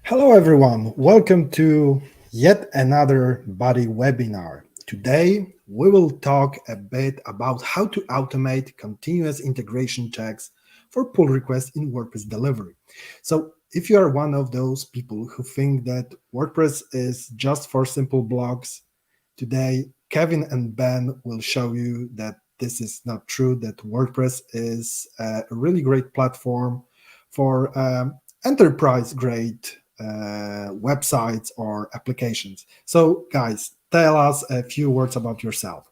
Hello everyone, welcome to yet another Buddy webinar. Today we will talk a bit about how to automate continuous integration checks for pull requests in WordPress delivery. So if you are one of those people who think that WordPress is just for simple blogs, today Kevin and Ben will show you that this is not true, that WordPress is a really great platform for enterprise grade websites or applications. So, guys, tell us a few words about yourself.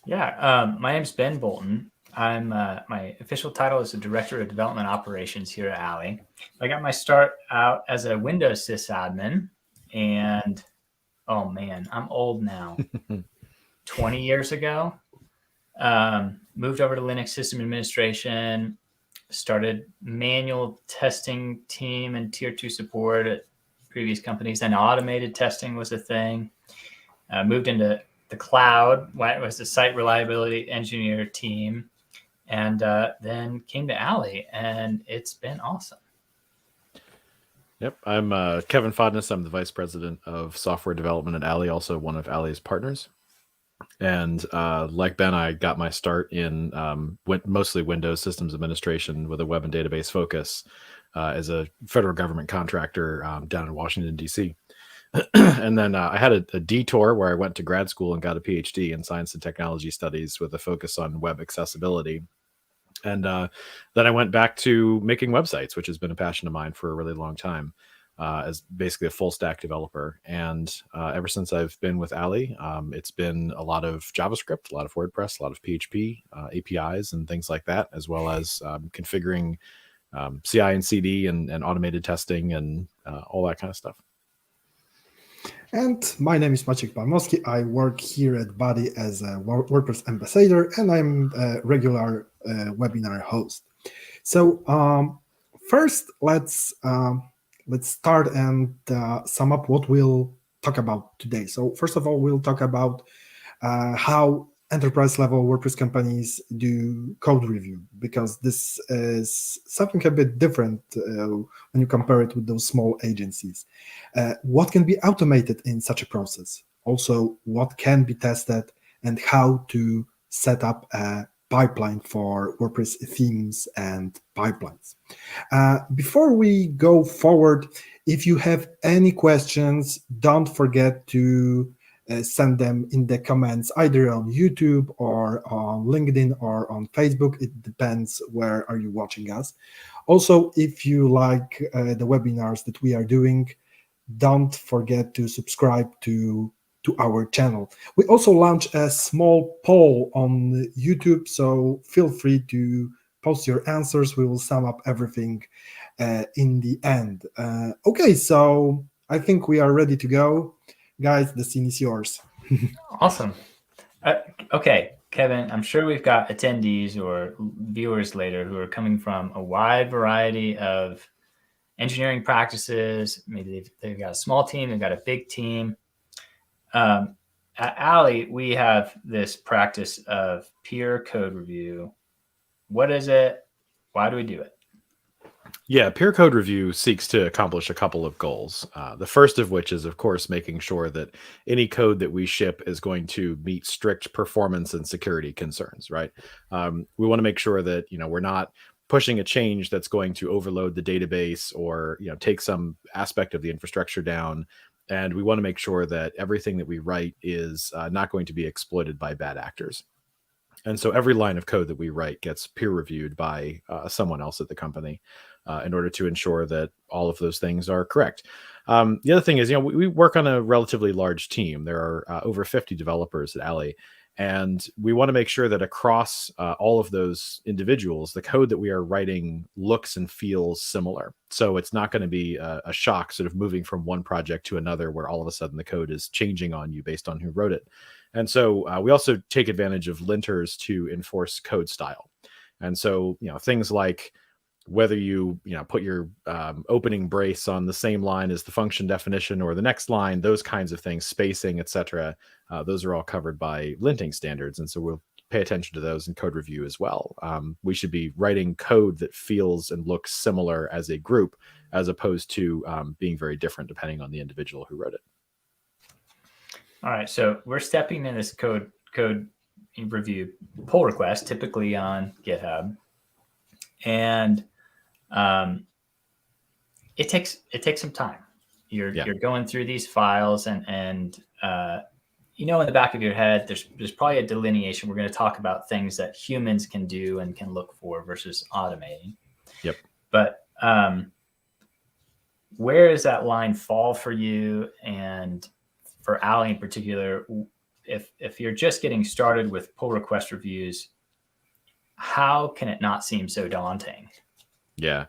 Yeah, my name's Ben Bolton. I'm my official title is the Director of Development Operations here at Alley. I got my start out as a Windows sysadmin, and oh man, I'm old now. 20 years ago, moved over to Linux system administration, started manual testing team and tier 2 support at previous companies. Then automated testing was a thing. Moved into the cloud, was the site reliability engineer team, and then came to Alley, and it's been awesome. Yep, I'm Kevin Fodness. I'm the Vice President of Software Development at Alley, also one of Alley's partners. And like Ben, I got my start in mostly Windows systems administration with a web and database focus as a federal government contractor down in Washington, D.C. And then I had a detour where I went to grad school and got a PhD in science and technology studies with a focus on web accessibility. And then I went back to making websites, which has been a passion of mine for a really long time, as basically a full stack developer. And ever since I've been with Alley, it's been a lot of JavaScript, a lot of WordPress, a lot of PHP, APIs, and things like that, as well as configuring CI and CD and automated testing and all that kind of stuff. And my name is Maciek Palmowski. I work here at Buddy as a WordPress ambassador, and I'm a regular webinar host. So first, let's start and sum up what we'll talk about today. So first of all, we'll talk about how enterprise level WordPress companies do code review, because this is something a bit different when you compare it with those small agencies. What can be automated in such a process? Also, what can be tested and how to set up a pipeline for WordPress themes and pipelines. Before we go forward, if you have any questions, don't forget to send them in the comments either on YouTube or on LinkedIn or on Facebook. It depends where are you watching us. Also, if you like the webinars that we are doing, don't forget to subscribe to our channel. We also launch a small poll on YouTube, so feel free to post your answers. We will sum up everything in the end. Okay, so I think we are ready to go. Guys, the scene is yours. Awesome. Okay, Kevin, I'm sure we've got attendees or viewers later who are coming from a wide variety of engineering practices. Maybe they've got a small team, they've got a big team. At Alley, we have this practice of peer code review. What is it? Why do we do it? Yeah, peer code review seeks to accomplish a couple of goals. The first of which is, of course, making sure that any code that we ship is going to meet strict performance and security concerns, right? We want to make sure that, we're not pushing a change that's going to overload the database or, take some aspect of the infrastructure down. And we want to make sure that everything that we write is not going to be exploited by bad actors. And so every line of code that we write gets peer reviewed by someone else at the company in order to ensure that all of those things are correct. The other thing is, we work on a relatively large team. There are over 50 developers at Alley, and we want to make sure that across all of those individuals, the code that we are writing looks and feels similar. So it's not going to be a shock sort of moving from one project to another where all of a sudden the code is changing on you based on who wrote it. And so we also take advantage of linters to enforce code style. And so, things like whether you put your opening brace on the same line as the function definition or the next line, those kinds of things, spacing, etc. Those are all covered by linting standards. And so we'll pay attention to those in code review as well. We should be writing code that feels and looks similar as a group, as opposed to being very different depending on the individual who wrote it. All right, so we're stepping in this code review pull request, typically on GitHub, and it takes some time. You're going through these files, and in the back of your head, there's probably a delineation. We're going to talk about things that humans can do and can look for versus automating. Yep. But where does that line fall for you? And for Ali in particular, if you're just getting started with pull request reviews, how can it not seem so daunting? Yeah.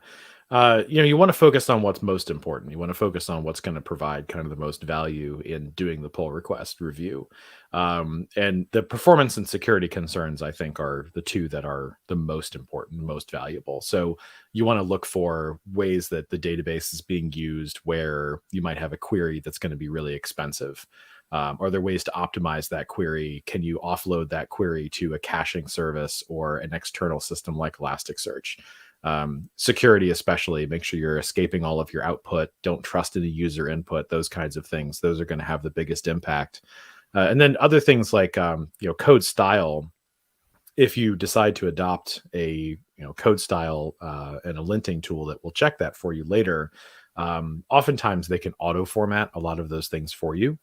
You want to focus on what's most important. You want to focus on what's going to provide kind of the most value in doing the pull request review. And the performance and security concerns, I think, are the two that are the most important, most valuable. So you want to look for ways that the database is being used where you might have a query that's going to be really expensive. Are there ways to optimize that query? Can you offload that query to a caching service or an external system like Elasticsearch? Security, especially, make sure you're escaping all of your output. Don't trust any user input, those kinds of things. Those are going to have the biggest impact. And then other things like, code style. If you decide to adopt a, code style and a linting tool that will check that for you later, oftentimes they can auto format a lot of those things for you.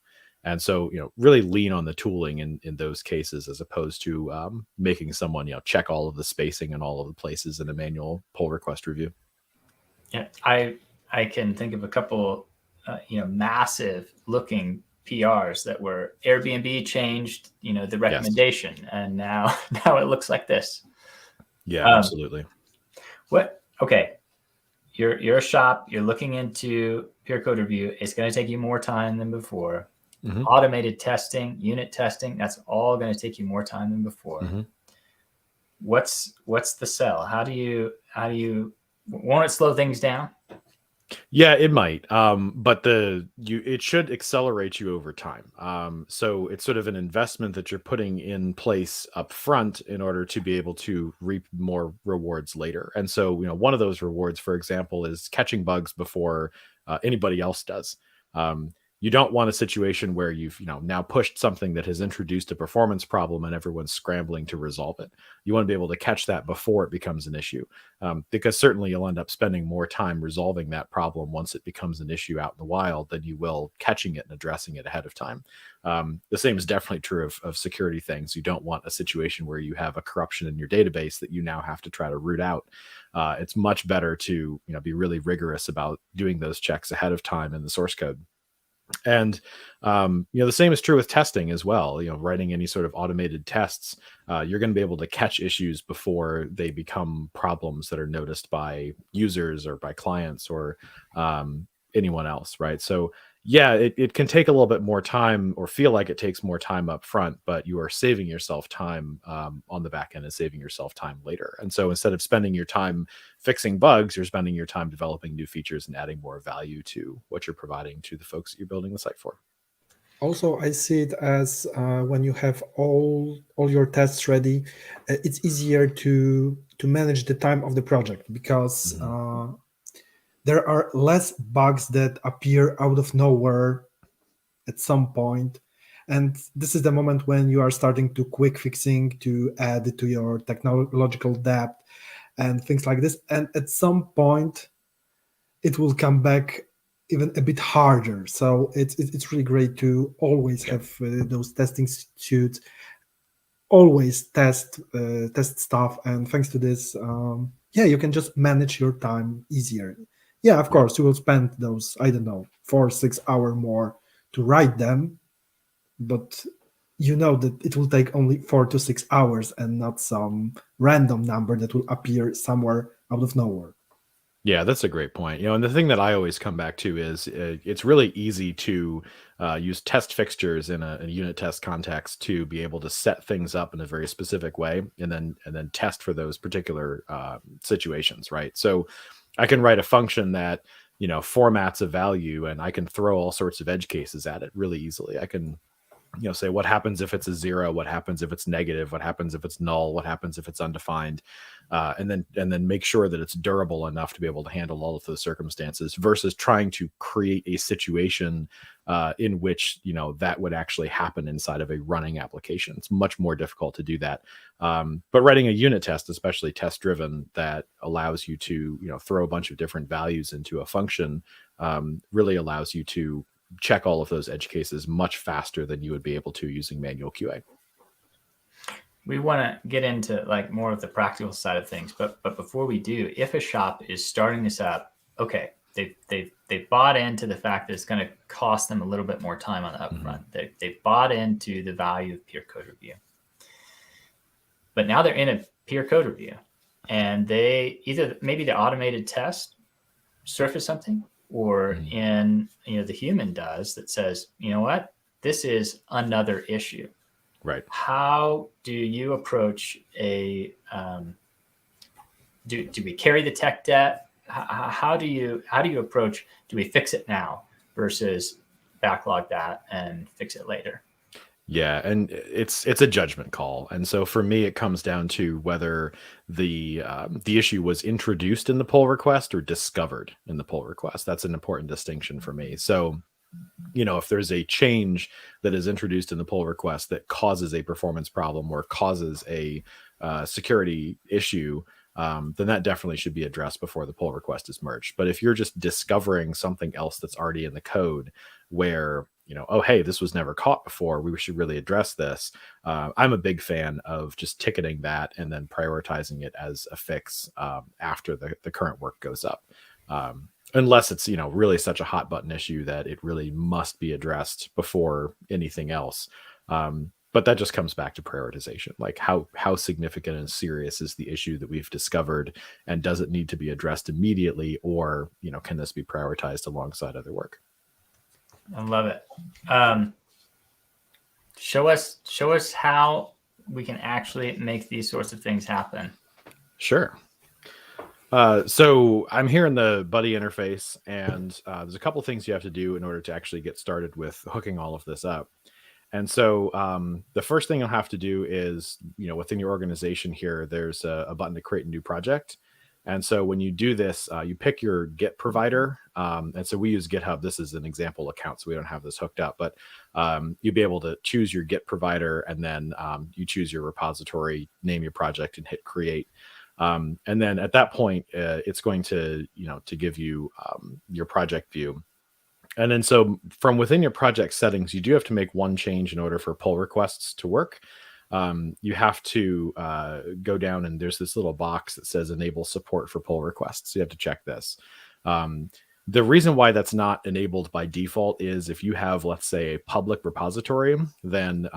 And so, really lean on the tooling in those cases, as opposed to making someone, check all of the spacing in all of the places in a manual pull request review. Yeah, I can think of a couple, massive looking PRs that were Airbnb changed, the recommendation, yes. And now it looks like this. Yeah, absolutely. Okay. You're a shop, you're looking into peer code review. It's going to take you more time than before. Mm-hmm. Automated testing, unit testing, that's all going to take you more time than before. Mm-hmm. What's the sell? How do you won't it slow things down? Yeah, it might. But it should accelerate you over time. So it's sort of an investment that you're putting in place up front in order to be able to reap more rewards later. And so, one of those rewards, for example, is catching bugs before anybody else does. You don't want a situation where you've now pushed something that has introduced a performance problem and everyone's scrambling to resolve it. You want to be able to catch that before it becomes an issue, because certainly you'll end up spending more time resolving that problem once it becomes an issue out in the wild than you will catching it and addressing it ahead of time. The same is definitely true of security things. You don't want a situation where you have a corruption in your database that you now have to try to root out. It's much better to be really rigorous about doing those checks ahead of time in the source code. And, the same is true with testing as well. Writing any sort of automated tests, you're going to be able to catch issues before they become problems that are noticed by users or by clients or anyone else, right? So yeah, it can take a little bit more time or feel like it takes more time up front, but you are saving yourself time on the back end and saving yourself time later. And so instead of spending your time fixing bugs, you're spending your time developing new features and adding more value to what you're providing to the folks that you're building the site for. Also, I see it as when you have all your tests ready, it's easier to manage the time of the project, because there are less bugs that appear out of nowhere at some point. And this is the moment when you are starting to quick fixing to add to your technological debt and things like this. And at some point, it will come back even a bit harder. So it's really great to always have those testing suits, always test stuff. And thanks to this, you can just manage your time easier. Yeah, of course, you will spend those, 4-6 hours more to write them, but that it will take only 4 to 6 hours and not some random number that will appear somewhere out of nowhere. Yeah, that's a great point. And the thing that I always come back to is it's really easy to use test fixtures in a unit test context to be able to set things up in a very specific way and then test for those particular situations, right? So I can write a function that formats a value, and I can throw all sorts of edge cases at it really easily. I can say what happens if it's a 0, what happens if it's negative, what happens if it's null, what happens if it's undefined, and then make sure that it's durable enough to be able to handle all of those circumstances, versus trying to create a situation in which that would actually happen inside of a running application. It's much more difficult to do that. But writing a unit test, especially test driven, that allows you to throw a bunch of different values into a function, really allows you to check all of those edge cases much faster than you would be able to using manual QA. We want to get into like more of the practical side of things, but before we do, if a shop is starting this up, okay, they've bought into the fact that it's going to cost them a little bit more time on the upfront. They've bought into the value of peer code review, but now they're in a peer code review, and they either maybe the automated test surface something, or in the human does that says, you know what, this is another issue. Right. How do you approach a do we carry the tech debt? How do you approach, do we fix it now versus backlog that and fix it later? Yeah, and it's a judgment call. And so for me, it comes down to whether the issue was introduced in the pull request or discovered in the pull request. That's an important distinction for me. So, if there's a change that is introduced in the pull request that causes a performance problem or causes a security issue, then that definitely should be addressed before the pull request is merged. But if you're just discovering something else that's already in the code where oh, hey, this was never caught before, we should really address this. I'm a big fan of just ticketing that and then prioritizing it as a fix after the current work goes up. Unless it's, really such a hot button issue that it really must be addressed before anything else. But that just comes back to prioritization. Like how significant and serious is the issue that we've discovered, and does it need to be addressed immediately, or, can this be prioritized alongside other work? I love it. Show us how we can actually make these sorts of things happen. Sure. So I'm here in the Buddy interface, and there's a couple things you have to do in order to actually get started with hooking all of this up. And so the first thing you'll have to do is, within your organization here, there's a button to create a new project. And so when you do this, you pick your Git provider. And so we use GitHub. This is an example account, so we don't have this hooked up. But you'll be able to choose your Git provider, and then you choose your repository, name your project, and hit create. And then at that point, it's going to, to give you your project view. And then so from within your project settings, you do have to make one change in order for pull requests to work. You have to go down, and there's this little box that says enable support for pull requests. So you have to check this. The reason why that's not enabled by default is if you have, let's say, a public repository, then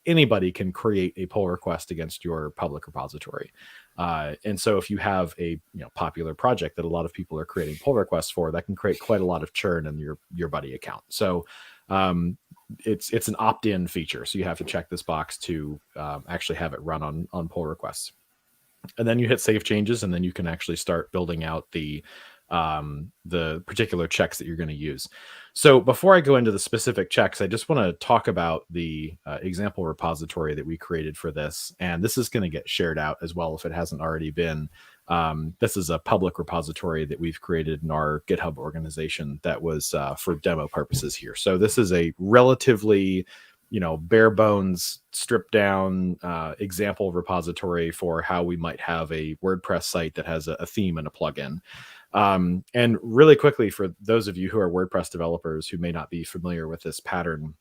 anybody can create a pull request against your public repository. And so if you have a popular project that a lot of people are creating pull requests for, that can create quite a lot of churn in your Buddy account. So it's an opt-in feature. So you have to check this box to actually have it run on pull requests. And then you hit save changes, and then you can actually start building out the particular checks that you're going to use. So before I go into the specific checks, I just want to talk about the example repository that we created for this. And this is going to get shared out as well if it hasn't already been. This is a public repository that we've created in our GitHub organization that was for demo purposes here. So this is a relatively bare bones, stripped down example repository for how we might have a WordPress site that has a theme and a plugin. And really quickly, for those of you who are WordPress developers who may not be familiar with this pattern,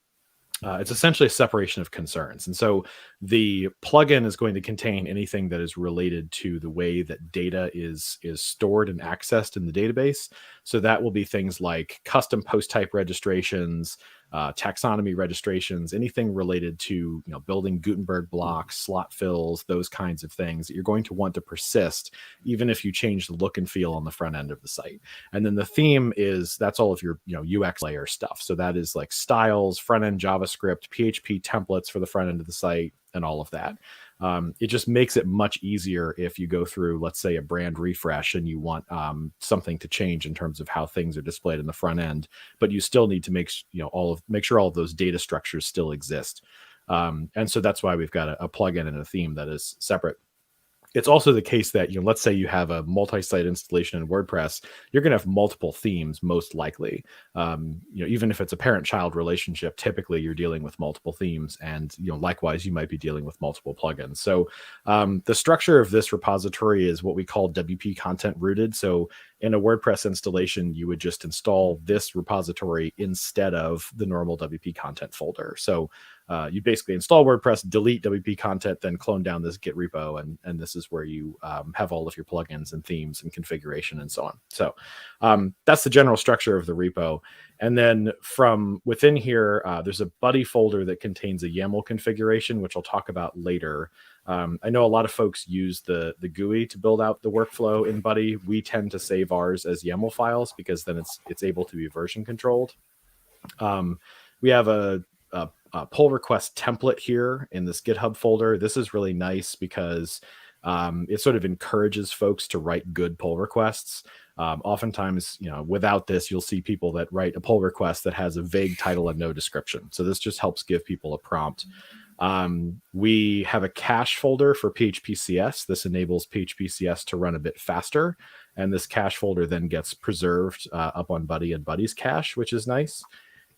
it's essentially a separation of concerns. And so the plugin is going to contain anything that is related to the way that data is stored and accessed in the database. So that will be things like custom post type registrations, taxonomy registrations, anything related to building Gutenberg blocks, slot fills, those kinds of things that you're going to want to persist even if you change the look and feel on the front end of the site. And then the theme that's all of your UX layer stuff. So that is like styles, front end JavaScript, PHP templates for the front end of the site, and all of that. It just makes it much easier if you go through, let's say, a brand refresh and you want something to change in terms of how things are displayed in the front end, but you still need to make sure all of those data structures still exist. And so that's why we've got a plugin and a theme that is separate. It's also the case that, let's say you have a multi-site installation in WordPress, you're going to have multiple themes, most likely. Even if it's a parent-child relationship, typically you're dealing with multiple themes, and likewise, you might be dealing with multiple plugins. So the structure of this repository is what we call WP content rooted. So in a WordPress installation, you would just install this repository instead of the normal WP content folder. So you basically install WordPress, delete WP content, then clone down this Git repo, and this is where you have all of your plugins and themes and configuration and so on. So that's the general structure of the repo. And then from within here, there's a buddy folder that contains a YAML configuration, which I'll talk about later. I know a lot of folks use the GUI to build out the workflow in Buddy. We tend to save ours as YAML files because then it's able to be version controlled. We have a pull request template here in this GitHub folder. This is really nice because it sort of encourages folks to write good pull requests. Oftentimes, without this, you'll see people that write a pull request that has a vague title and no description. So this just helps give people a prompt. We have a cache folder for PHPCS. This enables PHPCS to run a bit faster. And this cache folder then gets preserved up on Buddy and Buddy's cache, which is nice.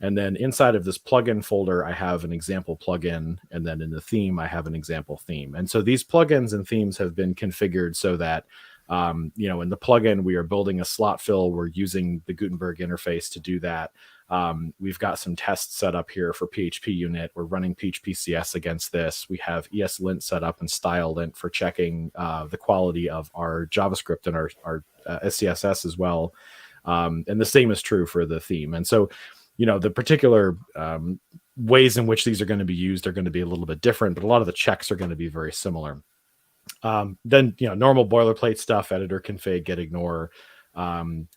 And then inside of this plugin folder, I have an example plugin. And then in the theme, I have an example theme. And so these plugins and themes have been configured so that, in the plugin, we are building a slot fill. We're using the Gutenberg interface to do that. We've got some tests set up here for PHP unit. We're running PHPCS against this. We have ESLint set up and stylelint for checking the quality of our JavaScript and our SCSS as well. And the same is true for the theme. And so, the particular ways in which these are going to be used are going to be a little bit different, but a lot of the checks are going to be very similar. Then, normal boilerplate stuff, editor config, gitignore.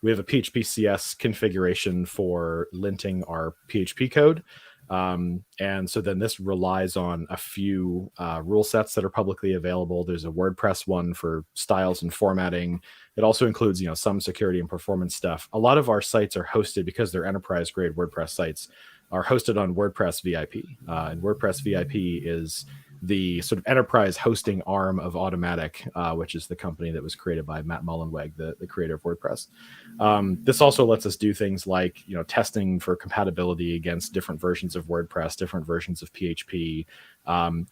We have a PHPCS configuration for linting our PHP code. And so then this relies on a few rule sets that are publicly available. There's a WordPress one for styles and formatting. It also includes, some security and performance stuff. A lot of our sites are hosted, because they're enterprise grade WordPress sites, are hosted on WordPress VIP. And WordPress VIP is the sort of enterprise hosting arm of Automatic, which is the company that was created by Matt Mullenweg, the creator of WordPress. This also lets us do things like, testing for compatibility against different versions of WordPress, different versions of PHP.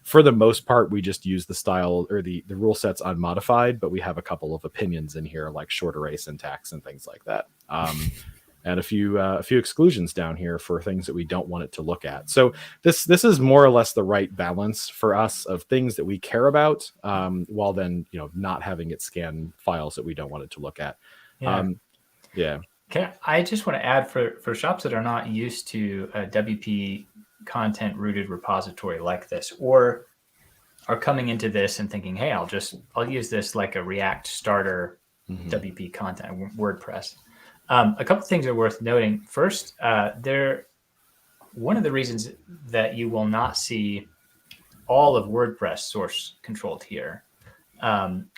For the most part, we just use the style or the rule sets unmodified, but we have a couple of opinions in here, like short array syntax and things like that. And a few exclusions down here for things that we don't want it to look at. So this is more or less the right balance for us of things that we care about, while then not having it scan files that we don't want it to look at. Yeah. I just want to add for shops that are not used to a WP content rooted repository like this, or are coming into this and thinking, hey, I'll use this like a React starter WP content WordPress. A couple of things are worth noting. First, one of the reasons that you will not see all of WordPress source controlled here,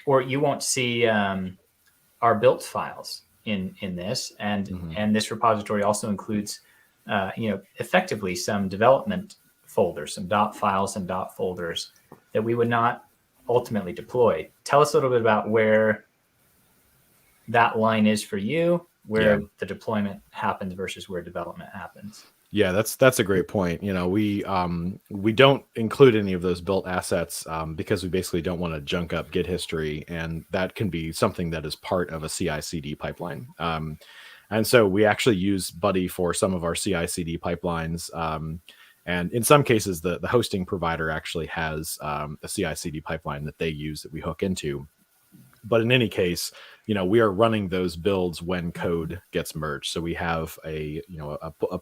or you won't see our built files in this, and this repository also includes, effectively some development folders, some dot files and dot folders that we would not ultimately deploy. Tell us a little bit about where that line is for you, where the deployment happens versus where development happens. Yeah, that's a great point. We don't include any of those built assets because we basically don't want to junk up Git history, and that can be something that is part of a CI/CD pipeline. And so we actually use Buddy for some of our CI/CD pipelines. And in some cases, the hosting provider actually has a CI/CD pipeline that they use that we hook into. But in any case, we are running those builds when code gets merged. So we have a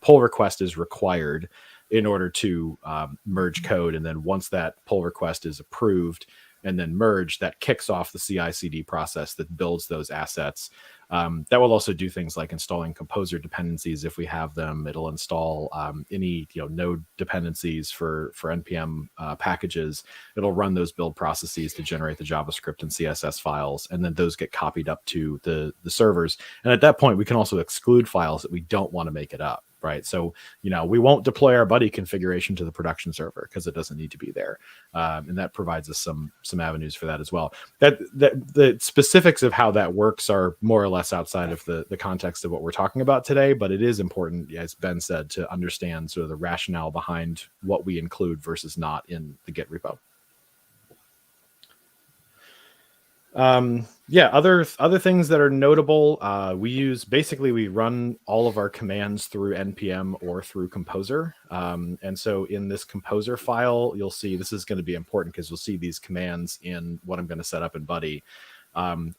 pull request is required in order to merge code. And then once that pull request is approved and then merged, that kicks off the CI/CD process that builds those assets. That will also do things like installing composer dependencies if we have them. It'll install any node dependencies for npm packages. It'll run those build processes to generate the JavaScript and CSS files, and then those get copied up to the servers. And at that point, we can also exclude files that we don't want to make it up. Right. So, we won't deploy our buddy configuration to the production server because it doesn't need to be there. And that provides us some avenues for that as well. That the specifics of how that works are more or less outside of the context of what we're talking about today. But it is important, as Ben said, to understand sort of the rationale behind what we include versus not in the Git repo. Other things that are notable, we run all of our commands through npm or through Composer. And so in this Composer file, you'll see this is going to be important because you'll see these commands in what I'm going to set up in Buddy.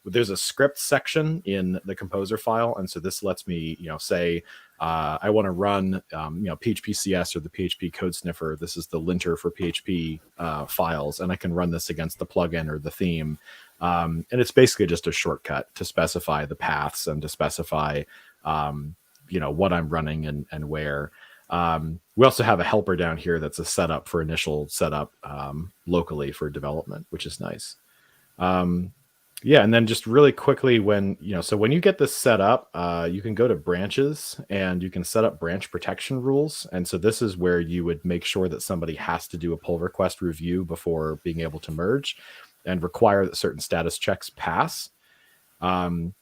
There's a script section in the Composer file. And so this lets me, say, I want to run, PHP-CS or the PHP code sniffer. This is the linter for PHP files, and I can run this against the plugin or the theme. And it's basically just a shortcut to specify the paths and to specify, what I'm running and where. We also have a helper down here that's a setup for initial setup locally for development, which is nice. And then just really quickly, when you get this set up, you can go to branches and you can set up branch protection rules. And so this is where you would make sure that somebody has to do a pull request review before being able to merge, and require that certain status checks pass. And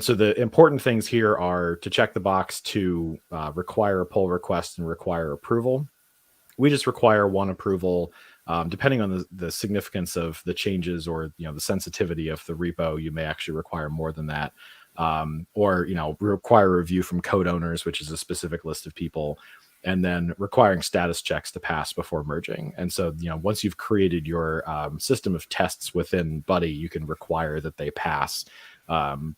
so the important things here are to check the box to require a pull request and require approval. We just require one approval. Depending on the significance of the changes or the sensitivity of the repo, you may actually require more than that, or require a review from code owners, which is a specific list of people, and then requiring status checks to pass before merging. And so once you've created your system of tests within Buddy, you can require that they pass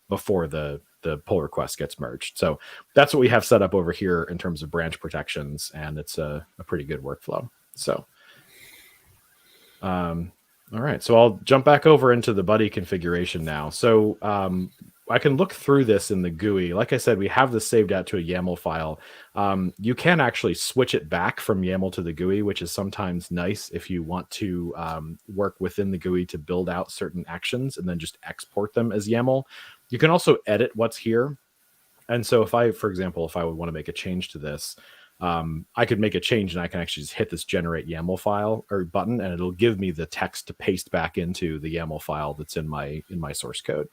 before the pull request gets merged. So that's what we have set up over here in terms of branch protections, and it's a pretty good workflow. So. All right, so I'll jump back over into the Buddy configuration now. So I can look through this in the GUI. Like I said, we have this saved out to a YAML file. You can actually switch it back from YAML to the GUI, which is sometimes nice if you want to work within the GUI to build out certain actions and then just export them as YAML. You can also edit what's here. And so for example, if I would want to make a change to this, I could make a change and I can actually just hit this generate YAML file or button, and it'll give me the text to paste back into the YAML file that's in my source code.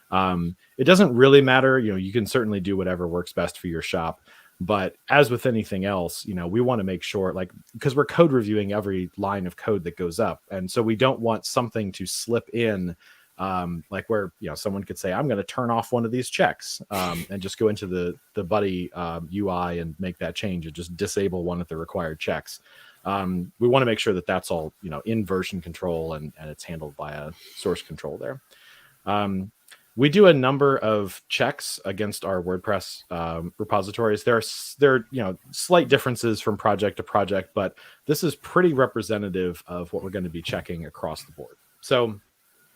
It doesn't really matter. You can certainly do whatever works best for your shop. But as with anything else, we want to make sure, because we're code reviewing every line of code that goes up. And so we don't want something to slip in, where someone could say, I'm going to turn off one of these checks and just go into the Buddy UI and make that change and just disable one of the required checks. We want to make sure that that's all in version control and it's handled by a source control there. We do a number of checks against our WordPress repositories. There are slight differences from project to project, but this is pretty representative of what we're going to be checking across the board. So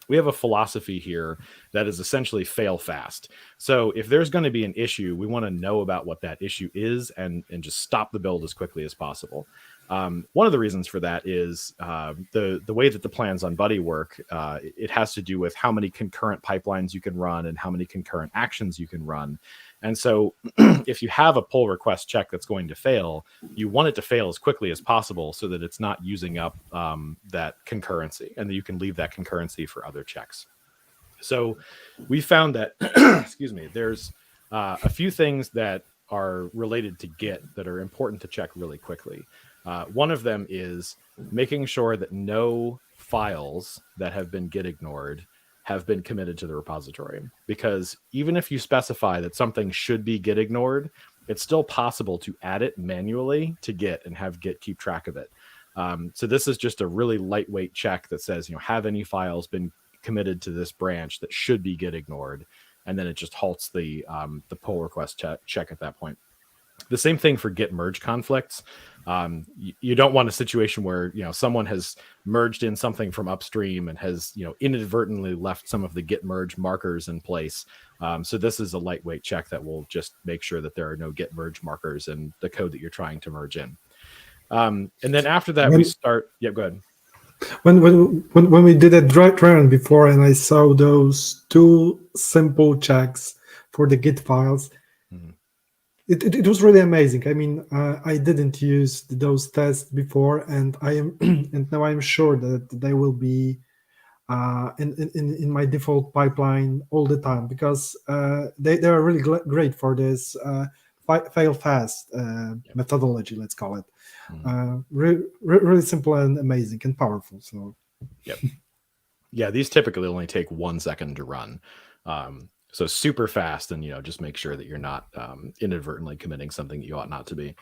we have a philosophy here that is essentially fail fast. So if there's going to be an issue, we want to know about what that issue is and just stop the build as quickly as possible. One of the reasons for that is the way that the plans on Buddy work. It has to do with how many concurrent pipelines you can run and how many concurrent actions you can run. And so if you have a pull request check that's going to fail, you want it to fail as quickly as possible so that it's not using up that concurrency, and that you can leave that concurrency for other checks. So we found that, there's a few things that are related to Git that are important to check really quickly. One of them is making sure that no files that have been Git ignored have been committed to the repository, because even if you specify that something should be Git ignored, it's still possible to add it manually to Git and have Git keep track of it. So this is just a really lightweight check that says, have any files been committed to this branch that should be Git ignored, and then it just halts the pull request check at that point. The same thing for git merge conflicts. You don't want a situation where someone has merged in something from upstream and has inadvertently left some of the git merge markers in place. So this is a lightweight check that will just make sure that there are no git merge markers in the code that you're trying to merge in. And then after that, we start. Yeah, go ahead. When we did a dry run before, and I saw those two simple checks for the Git files, it was really amazing. I mean, I didn't use those tests before, and and now I'm sure that they will be in my default pipeline all the time, because they are really great for this fail fast methodology, let's call it. Really simple and amazing and powerful. So yeah, these typically only take 1 second to run. So super fast, and just make sure that you're not inadvertently committing something that you ought not to be.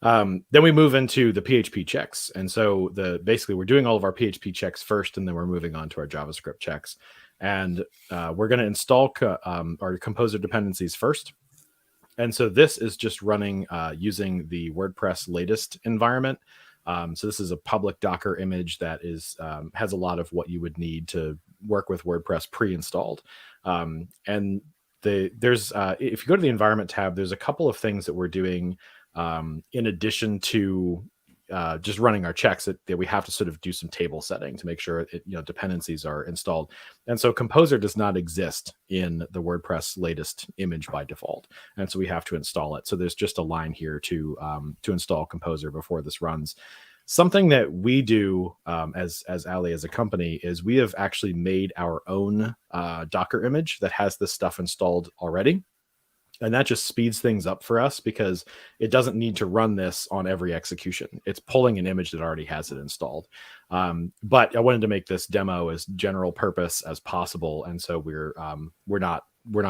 Then we move into the PHP checks, and so basically we're doing all of our PHP checks first, and then we're moving on to our JavaScript checks. And we're going to install our Composer dependencies first. And so this is just running using the WordPress latest environment. So this is a public Docker image that has a lot of what you would need to work with WordPress pre-installed. And there's if you go to the environment tab, there's a couple of things that we're doing in addition to just running our checks that we have to sort of do some table setting to make sure dependencies are installed. And so Composer does not exist in the WordPress latest image by default, and so we have to install it. So there's just a line here to install Composer before this runs. Something that we do as Ali as a company is we have actually made our own Docker image that has this stuff installed already. And that just speeds things up for us because it doesn't need to run this on every execution. It's pulling an image that already has it installed. But I wanted to make this demo as general purpose as possible, and so we're not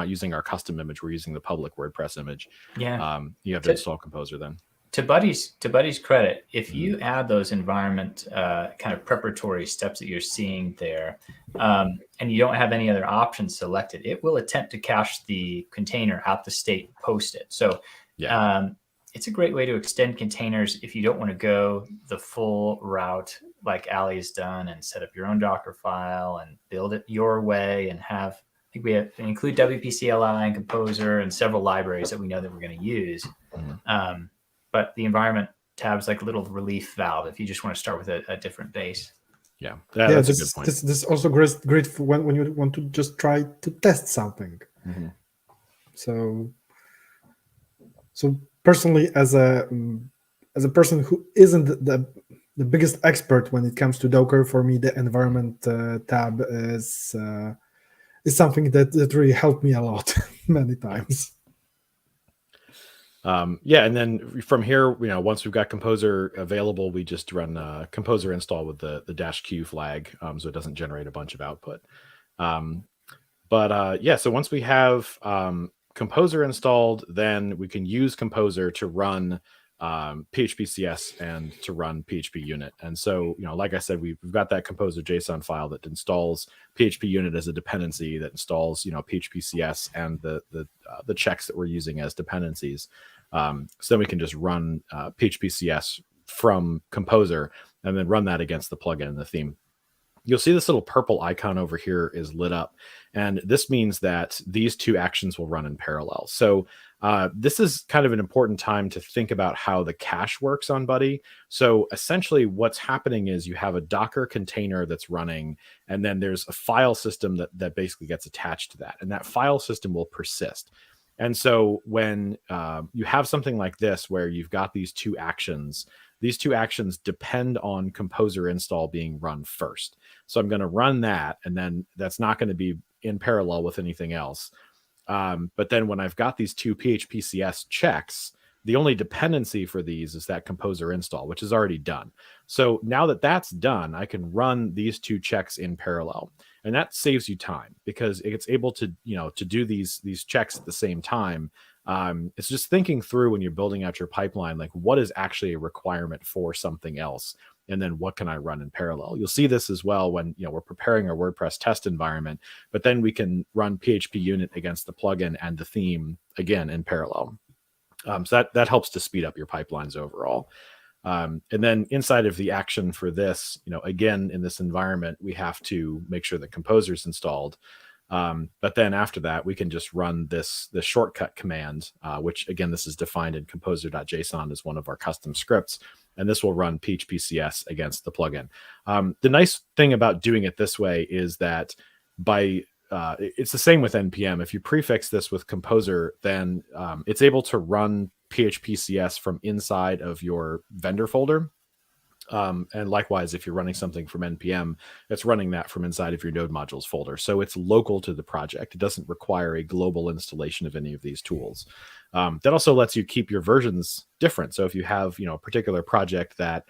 using our custom image. We're using the public WordPress image. Yeah. You have to install Composer then. To Buddy's credit, if you add those environment kind of preparatory steps that you're seeing there, and you don't have any other options selected, it will attempt to cache the container at the state posted. So it's a great way to extend containers if you don't want to go the full route like Ali's done and set up your own Docker file and build it your way and have, I think we include WP CLI and Composer and several libraries that we know that we're going to use. But the environment tab is like a little relief valve if you just want to start with a different base. Yeah, that's a good point. This is also great for when you want to just try to test something. So personally, as a person who isn't the biggest expert when it comes to Docker, for me the environment tab is something that really helped me a lot many times. And then from here, once we've got Composer available, we just run Composer install with the -q flag, so it doesn't generate a bunch of output. So once we have Composer installed, then we can use Composer to run PHP-CS and to run PHP unit. And so, like I said, we've got that Composer JSON file that installs PHP unit as a dependency, that installs, PHP-CS and the checks that we're using as dependencies. So then we can just run PHP-CS from Composer and then run that against the plugin and the theme. You'll see this little purple icon over here is lit up, and this means that these two actions will run in parallel. So this is kind of an important time to think about how the cache works on Buddy. So essentially what's happening is you have a Docker container that's running, and then there's a file system that basically gets attached to that, and that file system will persist. And so when you have something like this, where you've got these two actions depend on Composer install being run first. So I'm going to run that, and then that's not going to be in parallel with anything else. But then when I've got these two PHP-CS checks, the only dependency for these is that Composer install, which is already done. So now that that's done, I can run these two checks in parallel. And that saves you time because it's able to, to do these checks at the same time. It's just thinking through when you're building out your pipeline, like what is actually a requirement for something else, and then what can I run in parallel? You'll see this as well when we're preparing our WordPress test environment, but then we can run PHP unit against the plugin and the theme again in parallel. So that helps to speed up your pipelines overall. And then inside of the action for this, again, in this environment, we have to make sure that Composer is installed. But then after that, we can just run the shortcut command, which again, this is defined in composer.json as one of our custom scripts. And this will run PHPCS against the plugin. The nice thing about doing it this way is that it's the same with NPM. If you prefix this with Composer, then it's able to run PHPCS from inside of your vendor folder. And likewise, if you're running something from NPM, it's running that from inside of your node modules folder. So it's local to the project. It doesn't require a global installation of any of these tools. That also lets you keep your versions different. So if you have, a particular project that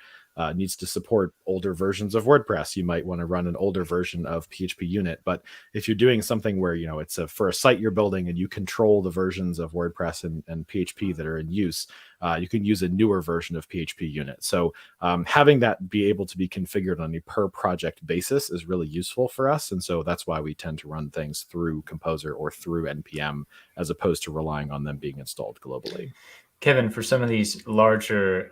needs to support older versions of WordPress, you might want to run an older version of PHP unit. But if you're doing something where, it's for a site you're building and you control the versions of WordPress and PHP that are in use, you can use a newer version of PHP unit. So having that be able to be configured on a per project basis is really useful for us. And so that's why we tend to run things through Composer or through NPM, as opposed to relying on them being installed globally. Kevin, for some of these larger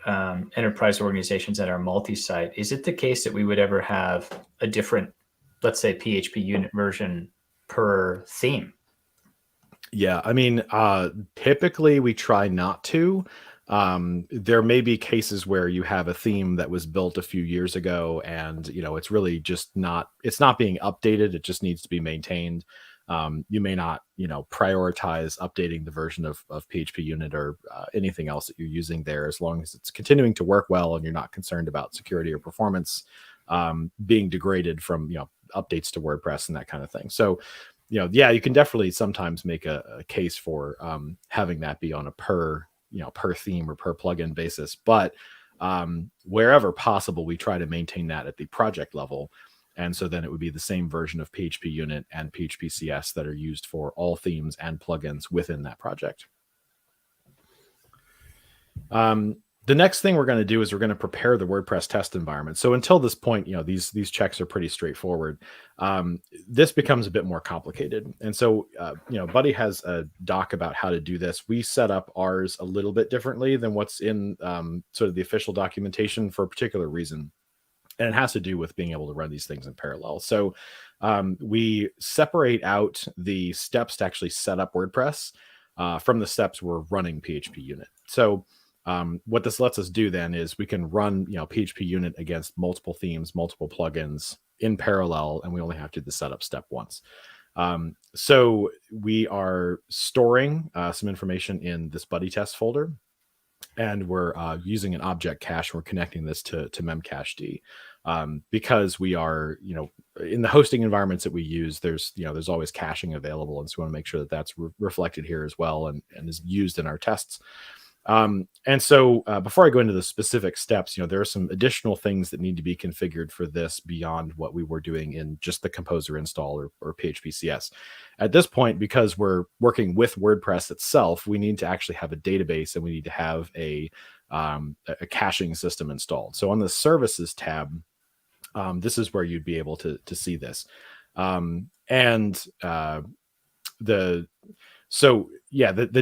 enterprise organizations that are multi-site, is it the case that we would ever have a different, let's say, PHP unit version per theme? Yeah, I mean, typically we try not to. There may be cases where you have a theme that was built a few years ago and, it's really just it's not being updated. It just needs to be maintained. You may not, prioritize updating the version of PHP unit or anything else that you're using there, as long as it's continuing to work well and you're not concerned about security or performance being degraded from, updates to WordPress and that kind of thing. So, you can definitely sometimes make a case for having that be on a per theme or per plugin basis. But wherever possible, we try to maintain that at the project level. And so then it would be the same version of PHP unit and PHPCS that are used for all themes and plugins within that project. The next thing we're going to do is we're going to prepare the WordPress test environment. So until this point, these checks are pretty straightforward. This becomes a bit more complicated. And so, Buddy has a doc about how to do this. We set up ours a little bit differently than what's in sort of the official documentation for a particular reason. And it has to do with being able to run these things in parallel. So we separate out the steps to actually set up WordPress from the steps we're running PHP unit. So what this lets us do then is we can run PHP unit against multiple themes, multiple plugins in parallel, and we only have to do the setup step once. So we are storing some information in this buddy test folder. And we're using an object cache. We're connecting this to memcached because we are, in the hosting environments that we use, there's always caching available. And so we want to make sure that that's reflected here as well and is used in our tests. And so before I go into the specific steps, there are some additional things that need to be configured for this beyond what we were doing in just the Composer install or PHPCS. At this point, because we're working with WordPress itself, we need to actually have a database and we need to have a caching system installed. So on the services tab, this is where you'd be able to see this. The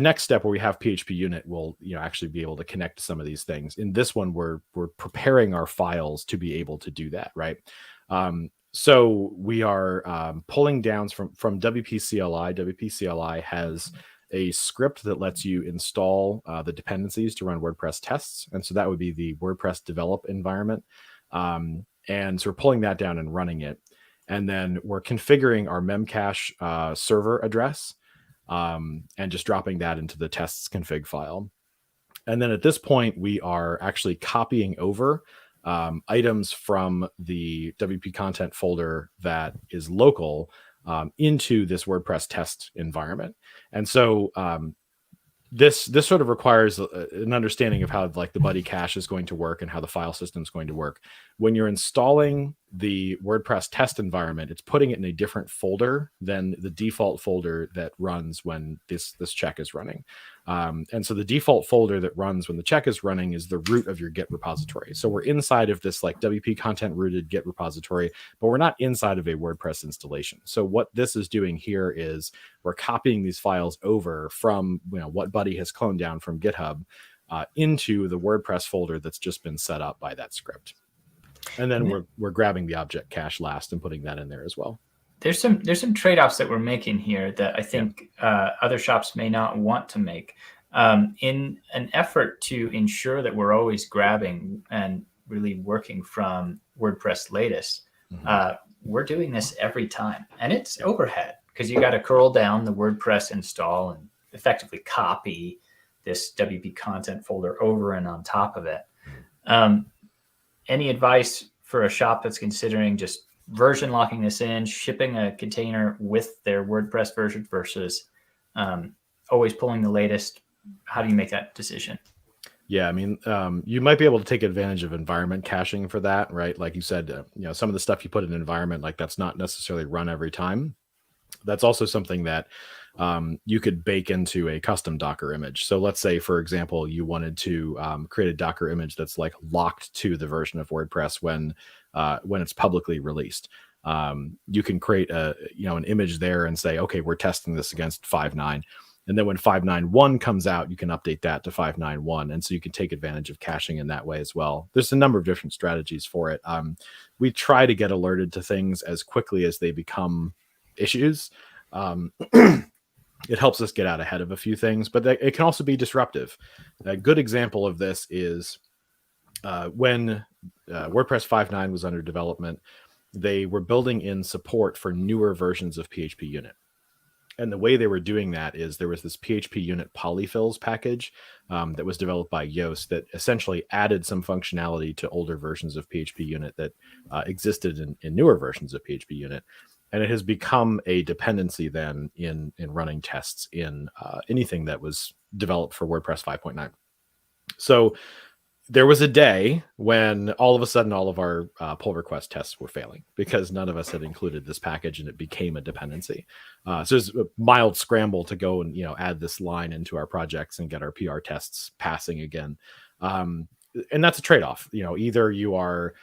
next step where we have PHP unit will actually be able to connect to some of these things. In this one, we're preparing our files to be able to do that, right? So we are pulling down from WP-CLI. WP-CLI has a script that lets you install the dependencies to run WordPress tests. And so that would be the WordPress develop environment. And so we're pulling that down and running it. And then we're configuring our memcache server address and just dropping that into the tests config file. And then at this point, we are actually copying over items from the WP content folder that is local into this WordPress test environment. And so this sort of requires an understanding of how the buddy cache is going to work and how the file system is going to work. When you're installing the WordPress test environment, it's putting it in a different folder than the default folder that runs when this check is running. And so the default folder that runs when the check is running is the root of your Git repository. So we're inside of this like WP content rooted Git repository, but we're not inside of a WordPress installation. So what this is doing here is we're copying these files over from what Buddy has cloned down from GitHub into the WordPress folder that's just been set up by that script. And then we're grabbing the object cache last and putting that in there as well. There's some trade-offs that we're making here that I think other shops may not want to make. In an effort to ensure that we're always grabbing and really working from WordPress latest, we're doing this every time. And it's overhead because you got to curl down the WordPress install and effectively copy this WP content folder over and on top of it. Any advice for a shop that's considering just version locking this in, shipping a container with their WordPress version versus always pulling the latest? How do you make that decision? Yeah, I mean, you might be able to take advantage of environment caching for that, right? Like you said, some of the stuff you put in an environment, like that's not necessarily run every time. That's also something that you could bake into a custom Docker image. So let's say, for example, you wanted to create a Docker image that's like locked to the version of WordPress when it's publicly released. You can create an image there and say, okay, we're testing this against 5.9. And then when 5.9.1 comes out, you can update that to 5.9.1. And so you can take advantage of caching in that way as well. There's a number of different strategies for it. We try to get alerted to things as quickly as they become issues. It helps us get out ahead of a few things, but it can also be disruptive. A good example of this is when WordPress 5.9 was under development, they were building in support for newer versions of PHP Unit. And the way they were doing that is there was this PHP Unit polyfills package that was developed by Yoast that essentially added some functionality to older versions of PHP Unit that existed in newer versions of PHP Unit. And it has become a dependency then in running tests in anything that was developed for WordPress 5.9. So there was a day when all of a sudden all of our pull request tests were failing because none of us had included this package and it became a dependency. So there's a mild scramble to go and add this line into our projects and get our PR tests passing again. And that's a trade-off. Either you are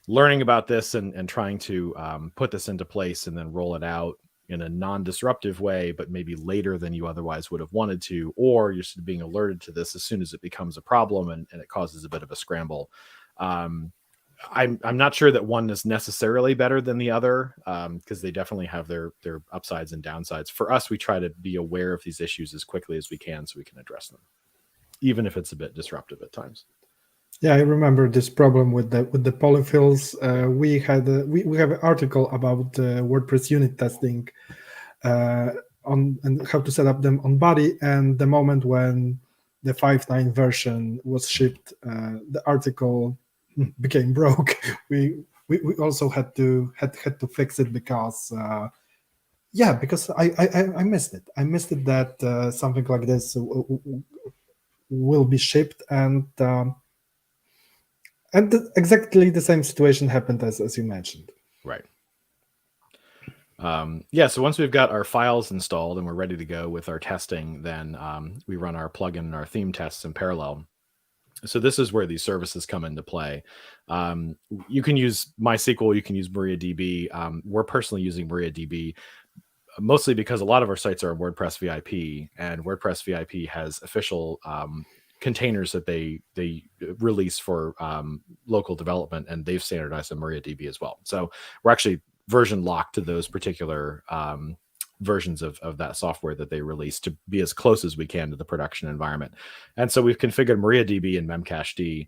learning about this and trying to put this into place and then roll it out in a non-disruptive way, but maybe later than you otherwise would have wanted to, or you're being alerted to this as soon as it becomes a problem and it causes a bit of a scramble. I'm not sure that one is necessarily better than the other because they definitely have their upsides and downsides. For us, we try to be aware of these issues as quickly as we can so we can address them, even if it's a bit disruptive at times. Yeah, I remember this problem with the polyfills. We have an article about WordPress unit testing on and how to set up them on Buddy. And the moment when the 5.9 version was shipped, the article became broke. We also had to fix it because because I missed it. I missed it that something like this will be shipped and exactly the same situation happened as you mentioned. Right. So once we've got our files installed and we're ready to go with our testing, then we run our plugin and our theme tests in parallel. So this is where these services come into play. You can use MySQL, you can use MariaDB. We're personally using MariaDB mostly because a lot of our sites are on WordPress VIP, and WordPress VIP has official containers that they release for local development, and they've standardized on MariaDB as well. So we're actually version locked to those particular versions of that software that they release to be as close as we can to the production environment. And so we've configured MariaDB and Memcached.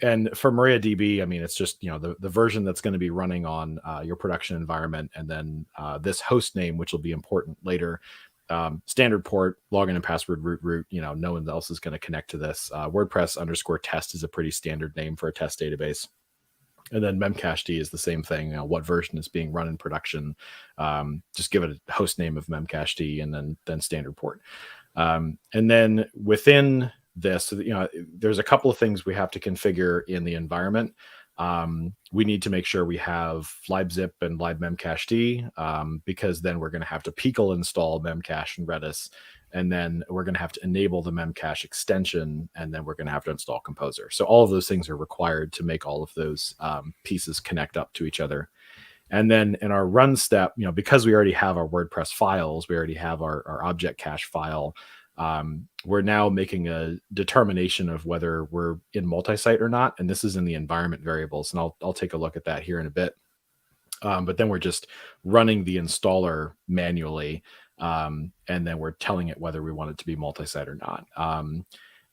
And for MariaDB, I mean, it's just, the version that's going to be running on your production environment, and then this host name, which will be important later. Standard port, login and password, root, no one else is going to connect to this. WordPress_test is a pretty standard name for a test database. And then Memcached is the same thing. What version is being run in production? Just give it a host name of Memcached and then standard port. And then within this, there's a couple of things we have to configure in the environment. we need to make sure we have libzip and libmemcached, because then we're going to have to pickle install memcache and Redis, and then we're going to have to enable the memcache extension, and then we're going to have to install Composer. So all of those things are required to make all of those pieces connect up to each other. And then in our run step, because we already have our WordPress files, we already have our object cache file, we're now making a determination of whether we're in multi-site or not. And this is in the environment variables. And I'll take a look at that here in a bit. But then we're just running the installer manually. And then we're telling it whether we want it to be multi-site or not.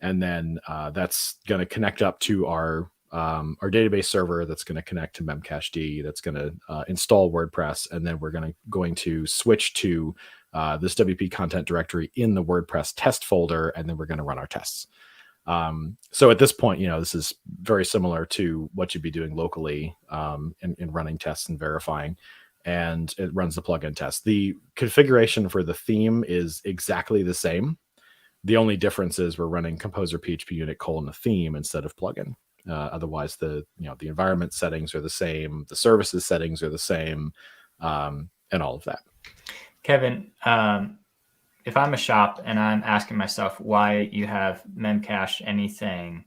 And then that's going to connect up to our database server, that's going to connect to memcached, that's going to install WordPress, and then we're going to switch to this WP content directory in the WordPress test folder, and then we're going to run our tests. So at this point, this is very similar to what you'd be doing locally in running tests and verifying, and it runs the plugin test. The configuration for the theme is exactly the same. The only difference is we're running Composer PHP unit : the theme instead of plugin. Otherwise, the environment settings are the same, the services settings are the same, and all of that. Kevin, if I'm a shop and I'm asking myself why you have memcache anything,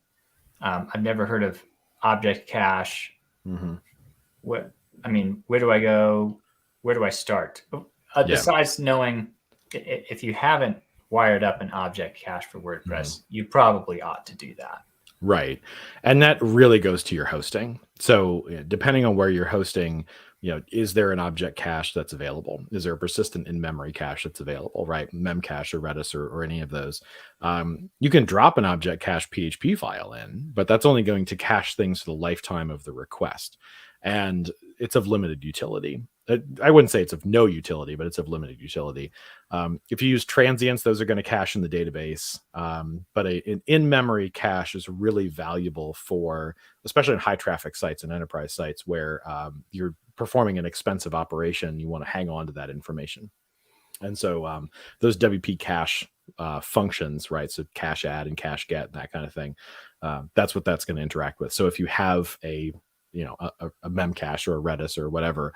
I've never heard of object cache. Mm-hmm. Where do I go? Where do I start? Besides knowing, if you haven't wired up an object cache for WordPress, you probably ought to do that. Right. And that really goes to your hosting. So depending on where you're hosting, is there an object cache that's available? Is there a persistent in-memory cache that's available, right? Memcache or Redis or any of those. You can drop an object cache PHP file in, but that's only going to cache things for the lifetime of the request. And it's of limited utility. I wouldn't say it's of no utility, but it's of limited utility. If you use transients, those are going to cache in the database. But an in-memory cache is really valuable for, especially in high traffic sites and enterprise sites where you're performing an expensive operation. You want to hang on to that information. And so those WP cache functions, right? So cache add and cache get, that kind of thing. That's what that's going to interact with. So if you have a memcache or a Redis or whatever,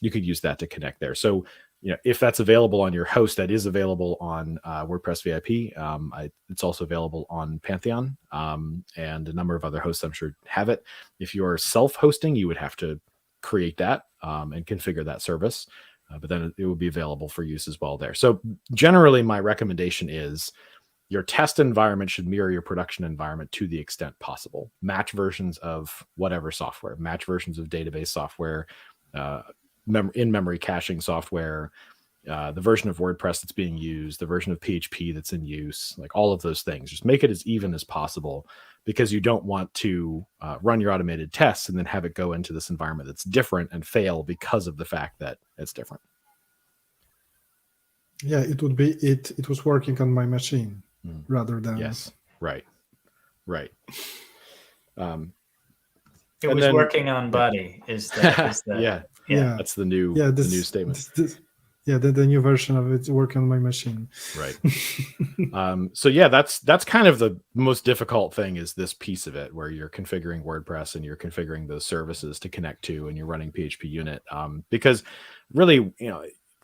you could use that to connect there. So, if that's available on your host, that is available on WordPress VIP. It's also available on Pantheon, and a number of other hosts I'm sure have it. If you're self-hosting, you would have to create that and configure that service, but then it would be available for use as well there. So generally, my recommendation is your test environment should mirror your production environment to the extent possible. Match versions of whatever software, match versions of database software, in-memory caching software, the version of WordPress that's being used, the version of PHP that's in use, like all of those things. Just make it as even as possible, because you don't want to run your automated tests and then have it go into this environment that's different and fail because of the fact that it's different. Yeah, it would be it was working on my machine rather than right. It was working on Buddy. Is the that's the new the new statement. The new version of it work on my machine. Right. So that's kind of the most difficult thing, is this piece of it where you're configuring WordPress and you're configuring those services to connect to, and you're running PHP unit. Because really,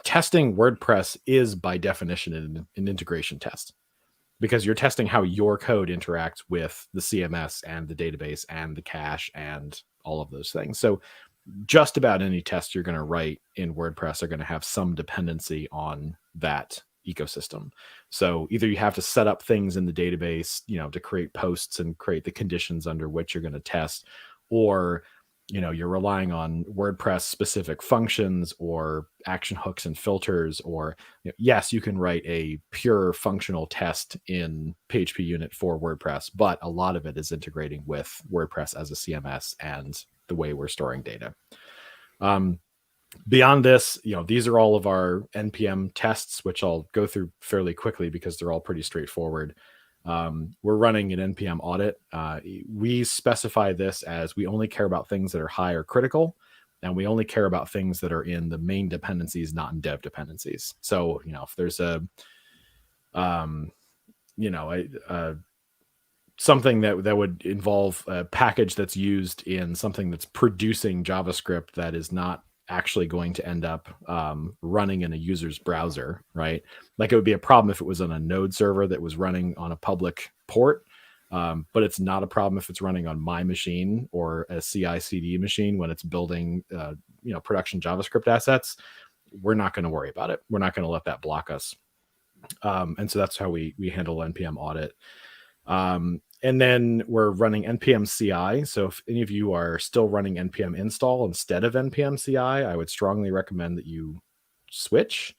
testing WordPress is by definition an integration test, because you're testing how your code interacts with the CMS and the database and the cache and all of those things. So just about any test you're going to write in WordPress are going to have some dependency on that ecosystem. So either you have to set up things in the database, to create posts and create the conditions under which you're going to test, or you're relying on WordPress specific functions or action hooks and filters, or yes, you can write a pure functional test in PHP unit for WordPress, but a lot of it is integrating with WordPress as a CMS and the way we're storing data. Beyond this, these are all of our NPM tests, which I'll go through fairly quickly because they're all pretty straightforward. We're running an NPM audit. We specify this as we only care about things that are high or critical, and we only care about things that are in the main dependencies, not in dev dependencies. So, if there's a something that would involve a package that's used in something that's producing JavaScript that is not actually going to end up running in a user's browser, right? Like it would be a problem if it was on a node server that was running on a public port, but it's not a problem if it's running on my machine or a CI/CD machine when it's building, production JavaScript assets. We're not going to worry about it. We're not going to let that block us. And so that's how we handle NPM audit. And then we're running npm CI. So if any of you are still running npm install instead of npm CI, I would strongly recommend that you switch.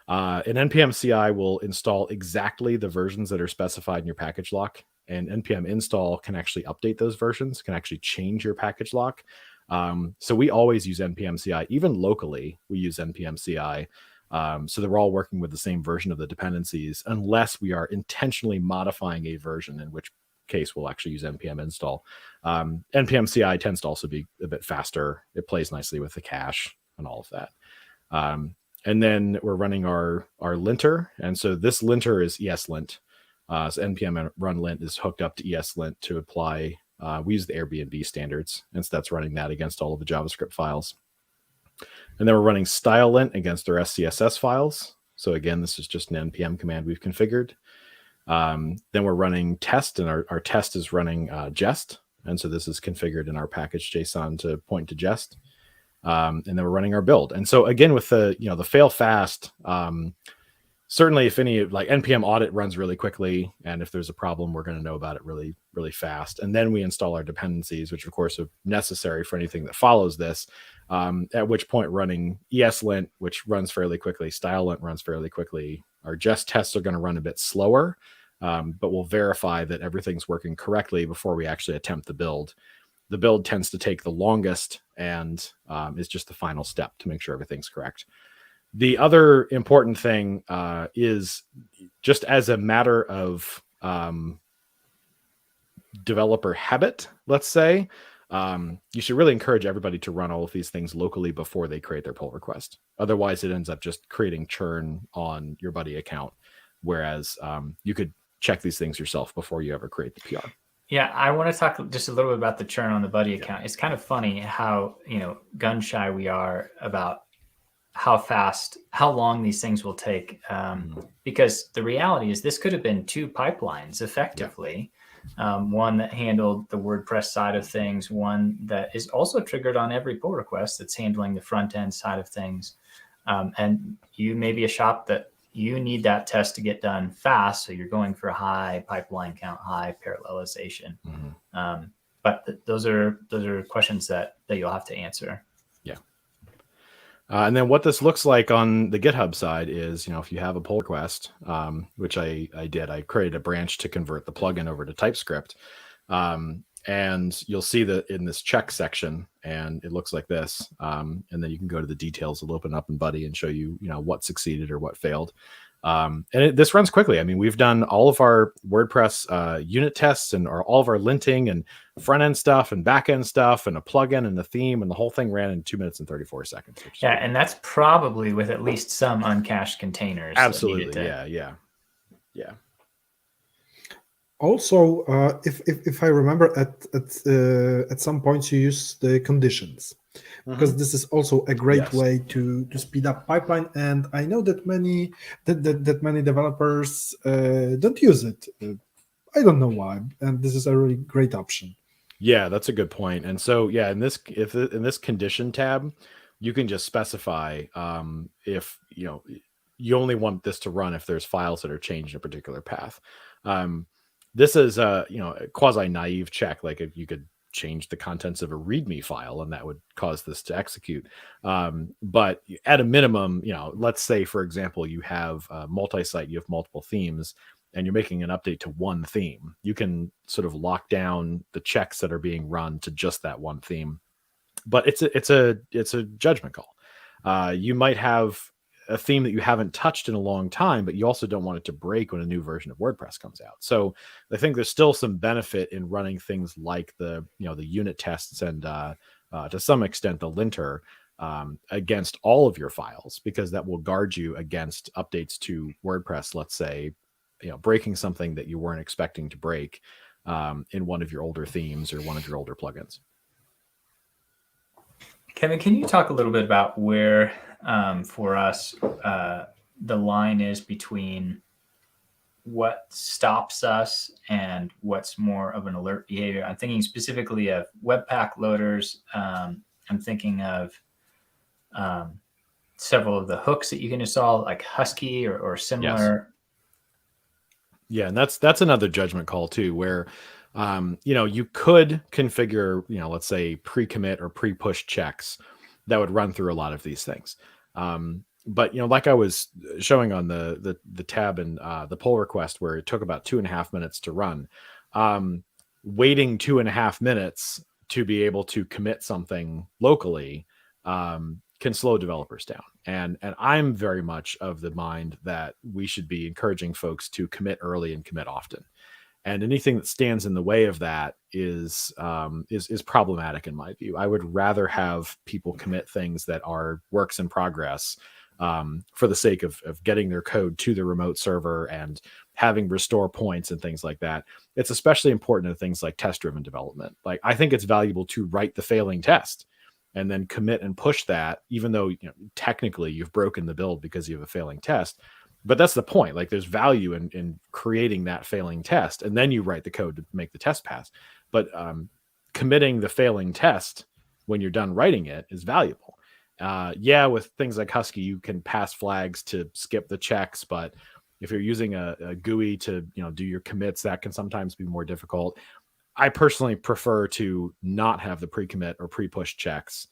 And npm CI will install exactly the versions that are specified in your package lock. And npm install can actually update those versions, can actually change your package lock. So we always use npm CI. Even locally, we use npm CI. So that we're all working with the same version of the dependencies, unless we are intentionally modifying a version, in which case we'll actually use npm install. npm CI tends to also be a bit faster. It plays nicely with the cache and all of that. And then we're running our linter. And so this linter is ESLint. So npm run lint is hooked up to ESLint to apply. We use the Airbnb standards, and so that's running that against all of the JavaScript files. And then we're running stylelint against our SCSS files. So again, this is just an npm command we've configured. Then we're running test, and our test is running jest. And so this is configured in our package JSON to point to jest. And then we're running our build. And so again, with the fail fast, certainly if any, like npm audit runs really quickly, and if there's a problem, we're going to know about it really, really fast. And then we install our dependencies, which of course are necessary for anything that follows this, at which point running ESLint, which runs fairly quickly, stylelint runs fairly quickly. Our jest tests are going to run a bit slower, but we'll verify that everything's working correctly before we actually attempt the build. The build tends to take the longest and is just the final step to make sure everything's correct. The other important thing is, just as a matter of developer habit, let's say, you should really encourage everybody to run all of these things locally before they create their pull request. Otherwise, it ends up just creating churn on your Buddy account, whereas you could check these things yourself before you ever create the PR. Yeah, I want to talk just a little bit about the churn on the Buddy account. It's kind of funny how, gun shy we are about how long these things will take. Because the reality is this could have been two pipelines effectively. Yeah. One that handled the WordPress side of things, one that is also triggered on every pull request that's handling the front end side of things. And you may be a shop that you need that test to get done fast. So you're going for a high pipeline count, high parallelization. Mm-hmm. But those are questions that you'll have to answer. Yeah. And then what this looks like on the GitHub side is, if you have a pull request, which I did, I created a branch to convert the plugin over to TypeScript. And you'll see that in this check section, and it looks like this. And then you can go to the details. It'll open up in Buddy and show you, what succeeded or what failed. And this runs quickly. I mean, we've done all of our WordPress unit tests and all of our linting and front end stuff and back end stuff and a plugin and the theme, and the whole thing ran in 2 minutes and 34 seconds. Yeah, and that's probably with at least some uncached containers. Absolutely. Yeah. Also, if I remember, at some points you use the conditions, because this is also a great way to speed up pipeline. And I know that many developers don't use it. I don't know why, and this is a really great option. Yeah, that's a good point. And so, in this condition tab, you can just specify if you only want this to run if there's files that are changed in a particular path. This is a quasi naive check. Like if you could change the contents of a README file, and that would cause this to execute. But at a minimum, let's say, for example, you have multi-site, you have multiple themes, and you're making an update to one theme. You can sort of lock down the checks that are being run to just that one theme. But it's a judgment call. You might have a theme that you haven't touched in a long time, but you also don't want it to break when a new version of WordPress comes out. So I think there's still some benefit in running things like the unit tests and to some extent the linter against all of your files, because that will guard you against updates to WordPress, let's say, breaking something that you weren't expecting to break. in one of your older themes or one of your older plugins. Kevin, can you talk a little bit about where, for us, the line is between what stops us and what's more of an alert behavior? I'm thinking specifically of Webpack loaders. I'm thinking of several of the hooks that you can install, like Husky or similar. Yeah, and that's another judgment call too, where you could configure, let's say pre-commit or pre-push checks that would run through a lot of these things. But like I was showing on the tab in the pull request, where it took about 2.5 minutes to run, waiting 2.5 minutes to be able to commit something locally can slow developers down. And I'm very much of the mind that we should be encouraging folks to commit early and commit often. And anything that stands in the way of that is problematic in my view. I would rather have people commit things that are works in progress for the sake of getting their code to the remote server and having restore points and things like that. It's especially important in things like test-driven development. Like, I think it's valuable to write the failing test and then commit and push that, even though technically you've broken the build because you have a failing test. But that's the point. Like, there's value in creating that failing test, and then you write the code to make the test pass. But committing the failing test when you're done writing it is valuable. With things like Husky, you can pass flags to skip the checks, but if you're using a GUI to do your commits, that can sometimes be more difficult. I personally prefer to not have the pre-commit or pre-push checks,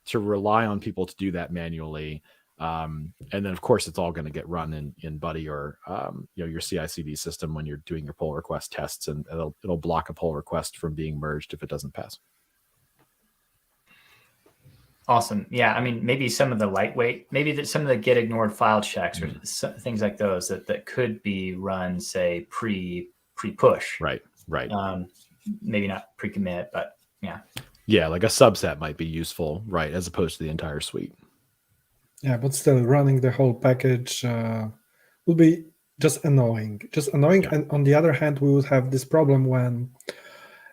to rely on people to do that manually. And then, of course, it's all going to get run in Buddy or your CI/CD system when you're doing your pull request tests, and it'll block a pull request from being merged if it doesn't pass. Awesome. Yeah, I mean, maybe some of the lightweight, some of the gitignored file checks or things like those that could be run, say, pre-push. Right. Maybe not pre-commit, but yeah. Yeah, like a subset might be useful, right, as opposed to the entire suite. Yeah, but still, running the whole package would be just annoying. Yeah. And on the other hand, we would have this problem when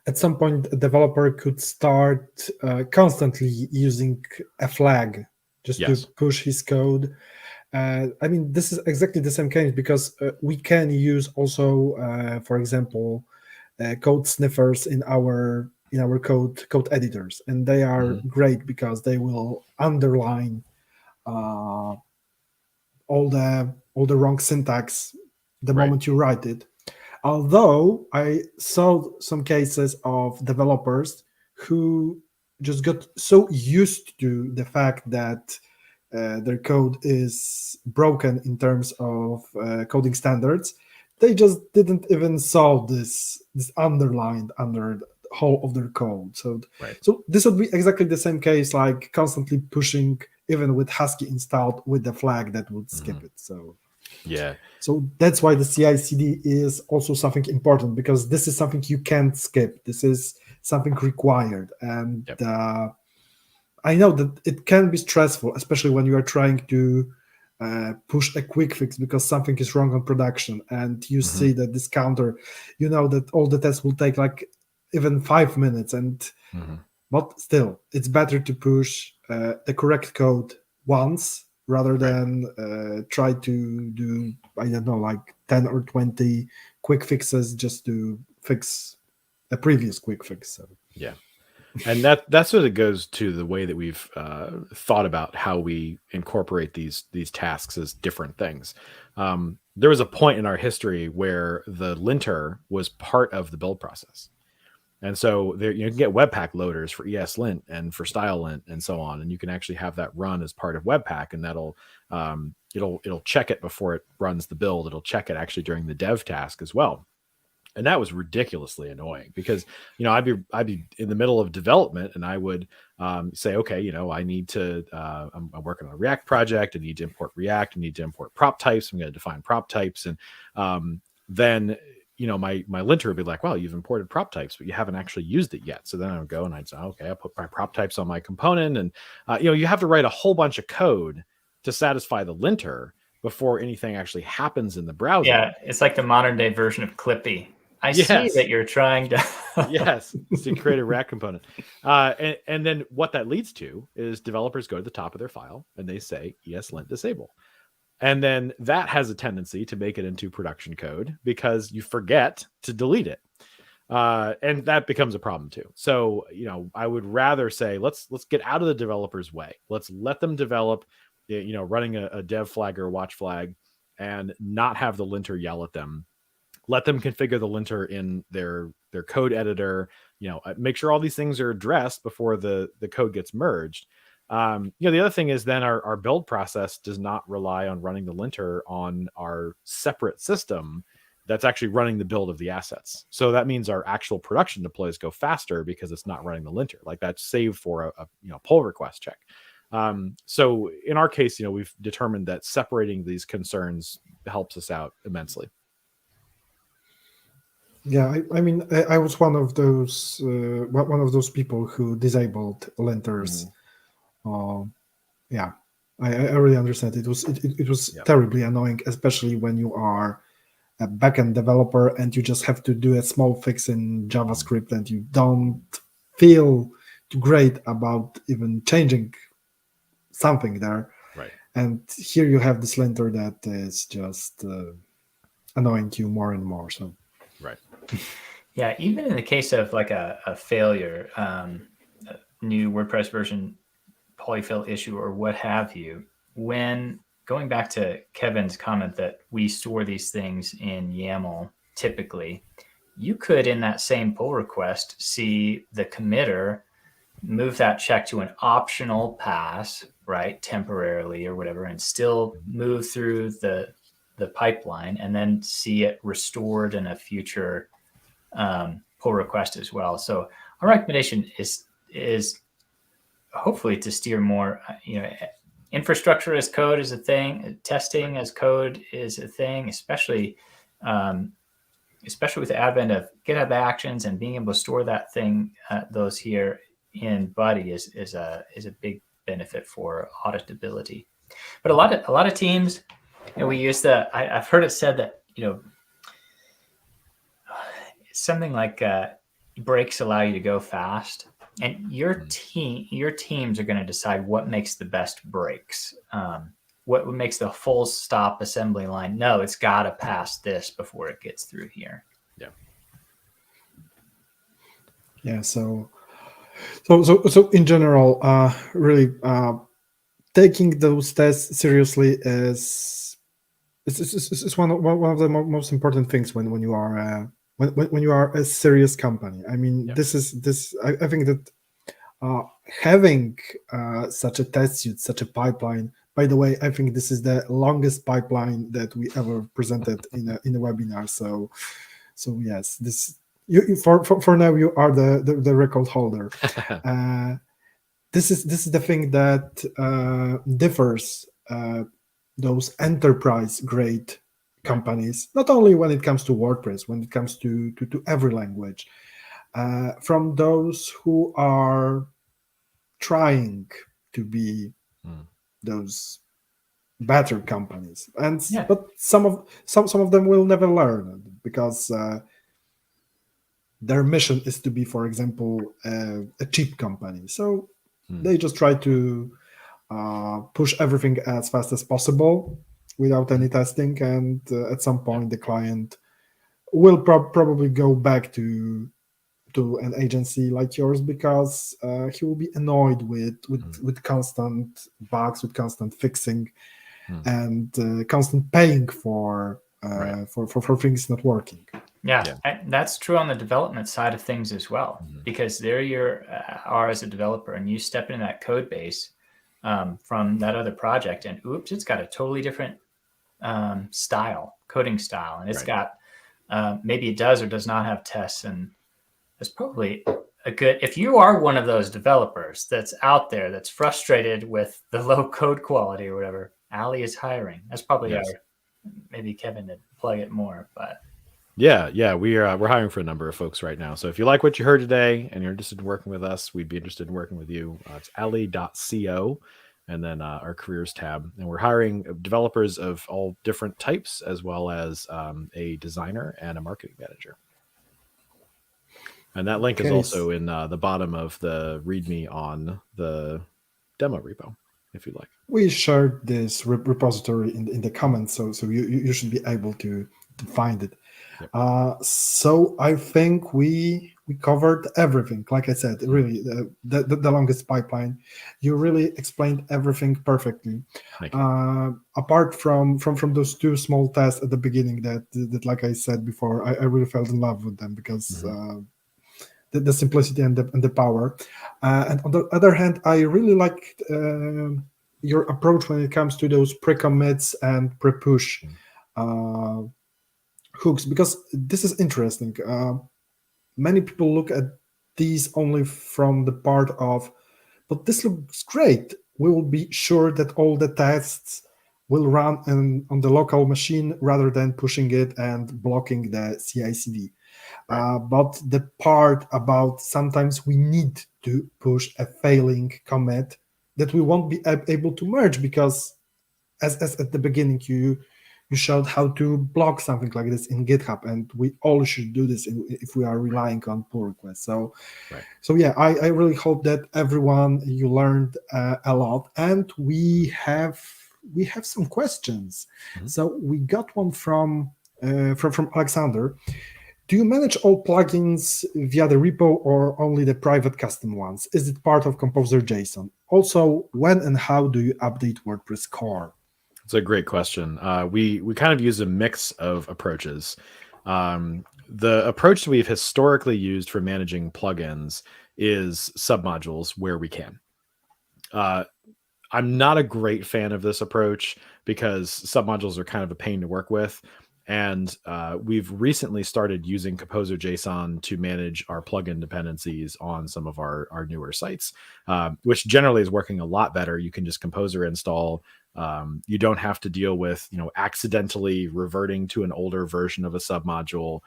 at some point a developer could start constantly using a flag just to push his code. I mean, this is exactly the same case, because we can use also, for example, code sniffers in our code editors, and they are great because they will underline all the wrong syntax the moment you write it. Although I saw some cases of developers who just got so used to the fact that their code is broken in terms of coding standards, they just didn't even saw this underlined under the whole of their code. So this would be exactly the same case, like constantly pushing, even with Husky installed, with the flag that would skip it. So that's why the CI/CD is also something important, because this is something you can't skip. This is something required, and I know that it can be stressful, especially when you are trying to push a quick fix because something is wrong on production, and you see that this counter, that all the tests will take like even 5 minutes, and but still, it's better to push the correct code once rather than try to do, I don't know, like 10 or 20 quick fixes just to fix a previous quick fix. So. Yeah. And that sort of goes to the way that we've thought about how we incorporate these tasks as different things. There was a point in our history where the linter was part of the build process. And so there, you can get Webpack loaders for ESLint and for StyleLint and so on, and you can actually have that run as part of Webpack, and that'll it'll check it before it runs the build. It'll check it actually during the dev task as well. And that was ridiculously annoying because, I'd be in the middle of development, and I would say, okay, I need to, I'm working on a React project. I need to import React. I need to import prop types. I'm going to define prop types. And then, my linter would be like, well, you've imported prop types, but you haven't actually used it yet. So then I would go and I'd say, okay, I'll put my prop types on my component. And, you have to write a whole bunch of code to satisfy the linter before anything actually happens in the browser. Yeah, it's like the modern day version of Clippy. I see that you're trying to. Yes, to create a React component. And then what that leads to is developers go to the top of their file and they say ESLint disable. And then that has a tendency to make it into production code because you forget to delete it. And that becomes a problem too. So, I would rather say, let's get out of the developer's way. Let's let them develop, running a dev flag or a watch flag and not have the linter yell at them. Let them configure the linter in their code editor, make sure all these things are addressed before the code gets merged. The other thing is then our build process does not rely on running the linter on our separate system that's actually running the build of the assets. So that means our actual production deploys go faster because it's not running the linter. Like that's saved for a pull request check. So in our case, we've determined that separating these concerns helps us out immensely. Yeah, I mean, I was one of those people who disabled linters. Yeah, I really understand. It was terribly annoying, especially when you are a backend developer and you just have to do a small fix in JavaScript and you don't feel too great about even changing something there. Right. And here you have this linter that is just annoying you more and more. So. Right. Yeah, even in the case of like a failure, a new WordPress version polyfill issue or what have you, when going back to Kevin's comment that we store these things in YAML, typically, you could in that same pull request see the committer move that check to an optional pass, right, temporarily or whatever, and still move through the pipeline and then see it restored in a future pull request as well. So our recommendation is hopefully to steer more, infrastructure as code is a thing, testing as code is a thing, especially with the advent of GitHub Actions and being able to store that thing, those here in Buddy is a big benefit for auditability. But a lot of teams, we use I've heard it said that something like breaks allow you to go fast, and your teams are going to decide what makes the best breaks. What makes the full stop assembly line? No, it's got to pass this before it gets through here. Yeah. Yeah. So in general, really taking those tests seriously is one of the most important things when you are when you are a serious company. I mean, I think that having such a test suite, such a pipeline. By the way, I think this is the longest pipeline that we ever presented in a webinar. So yes, this you for now you are the record holder. This is the thing that differs those enterprise grade companies, not only when it comes to WordPress, when it comes to every language, from those who are trying to be those better companies. But some of them will never learn because their mission is to be, for example, a cheap company. So they just try to push everything as fast as possible without any testing, and at some point the client will probably go back to an agency like yours because he will be annoyed with constant bugs, with constant fixing, and constant paying for things not working. Yeah, and that's true on the development side of things as well, because there you are as a developer and you step into that code base from that other project and oops, it's got a totally different coding style, and it's got maybe it does or does not have tests, and it's probably a good, if you are one of those developers that's out there that's frustrated with the low code quality or whatever, Ali is hiring. That's probably maybe Kevin to plug it more, but we're hiring for a number of folks right now. So if you like what you heard today and you're interested in working with us, we'd be interested in working with you. It's ali.co and then our careers tab, and we're hiring developers of all different types as well as a designer and a marketing manager. And that link is Okay. also in the bottom of the README on the demo repo, if you'd like. We shared this repository in the comments, so you should be able to find it. Yep. So I think we covered everything. Like I said, really the longest pipeline. You really explained everything perfectly. Thank you. Apart from those two small tests at the beginning that like I said before, I really fell in love with them because the simplicity and the power. And on the other hand, I really like your approach when it comes to those pre-commits and pre-push hooks, because this is interesting. Many people look at these only from the part of, but this looks great. We will be sure that all the tests will run on the local machine rather than pushing it and blocking the CI/CD. Right. But the part about sometimes we need to push a failing commit that we won't be able to merge, because as at the beginning you showed how to block something like this in GitHub, and we all should do this if we are relying on pull requests. So yeah, I really hope that everyone, you learned a lot, and we have some questions. So we got one from Alexander. Do you manage all plugins via the repo or only the private custom ones? Is it part of Composer JSON? Also, when and how do you update WordPress core? It's a great question. We kind of use a mix of approaches. The approach we've historically used for managing plugins is submodules where we can. I'm not a great fan of this approach because submodules are kind of a pain to work with. And we've recently started using Composer JSON to manage our plugin dependencies on some of our newer sites, which generally is working a lot better. You can just Composer install. You don't have to deal with, accidentally reverting to an older version of a submodule,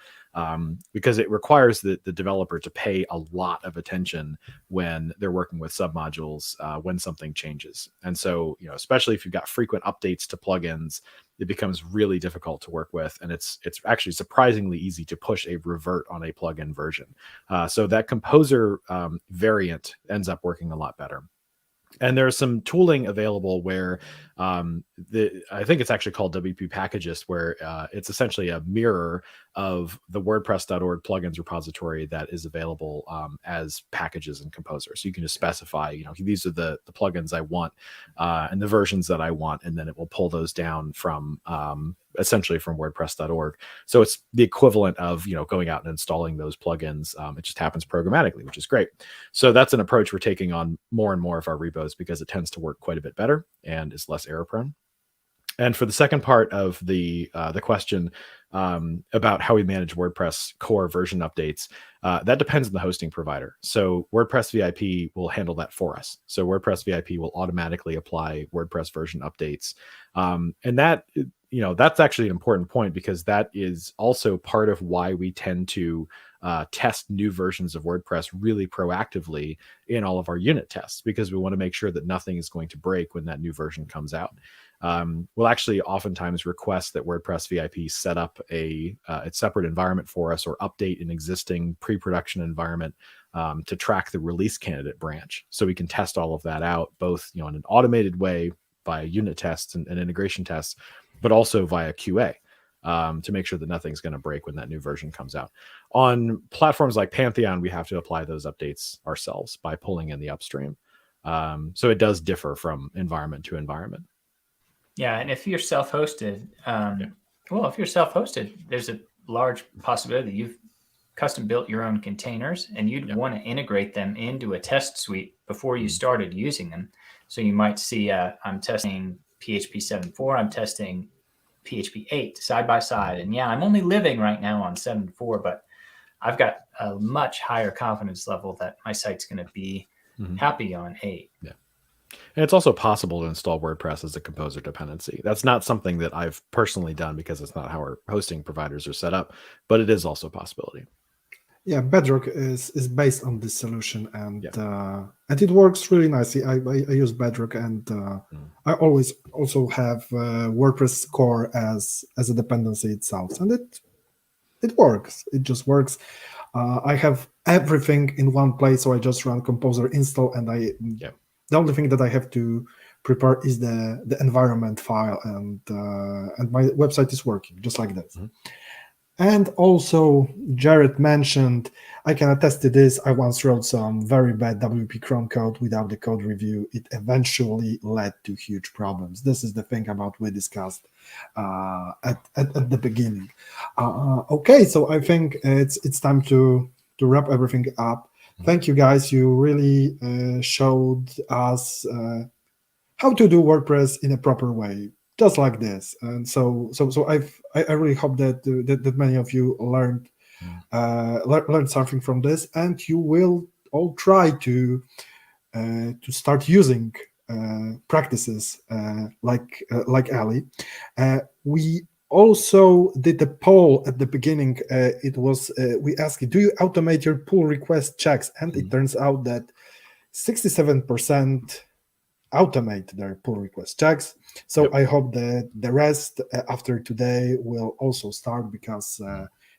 because it requires the developer to pay a lot of attention when they're working with submodules when something changes. And so, especially if you've got frequent updates to plugins, it becomes really difficult to work with. And it's actually surprisingly easy to push a revert on a plugin version. So that Composer variant ends up working a lot better. And there's some tooling available where I think it's actually called WP Packagist, where it's essentially a mirror of the WordPress.org plugins repository that is available as packages in Composer. So you can just specify, these are the plugins I want and the versions that I want, and then it will pull those down from essentially from WordPress.org. So it's the equivalent of going out and installing those plugins. It just happens programmatically, which is great. So that's an approach we're taking on more and more of our repos because it tends to work quite a bit better and is less error prone. And for the second part of the question about how we manage WordPress core version updates, that depends on the hosting provider. So WordPress VIP will handle that for us. So WordPress VIP will automatically apply WordPress version updates, and that that's actually an important point, because that is also part of why we tend to test new versions of WordPress really proactively in all of our unit tests, because we want to make sure that nothing is going to break when that new version comes out. We'll actually oftentimes request that WordPress VIP set up a separate environment for us, or update an existing pre-production environment to track the release candidate branch, so we can test all of that out, both in an automated way via unit tests and integration tests, but also via QA to make sure that nothing's going to break when that new version comes out. On platforms like Pantheon, we have to apply those updates ourselves by pulling in the upstream. So it does differ from environment to environment. Yeah, and if you're self-hosted, if you're self-hosted, there's a large possibility you've custom built your own containers, and you'd want to integrate them into a test suite before you started using them. So you might see, I'm testing PHP 7.4, I'm testing PHP 8 side by side. And yeah, I'm only living right now on 7.4, but I've got a much higher confidence level that my site's going to be happy on 8. Yeah. And it's also possible to install WordPress as a Composer dependency. That's not something that I've personally done because it's not how our hosting providers are set up, but it is also a possibility. Yeah, Bedrock is based on this solution, and it works really nicely. I use Bedrock, and I always also have WordPress core as a dependency itself, and it works. It just works. I have everything in one place, so I just run composer install, and the only thing that I have to prepare is the environment file, and my website is working just like that. Mhm. And also, Jared mentioned, I can attest to this. I once wrote some very bad WP cron code without the code review. It eventually led to huge problems. This is the thing about we discussed at the beginning. Okay, so I think it's time to wrap everything up. Thank you, guys. You really showed us how to do WordPress in a proper way, just like this. And so I really hope that many of you learned learned something from this, and you will all try to start using practices like Ali. We also did a poll at the beginning. It was we asked, do you automate your pull request checks? And it turns out that 67% automate their pull request checks. So I hope that the rest after today will also start, because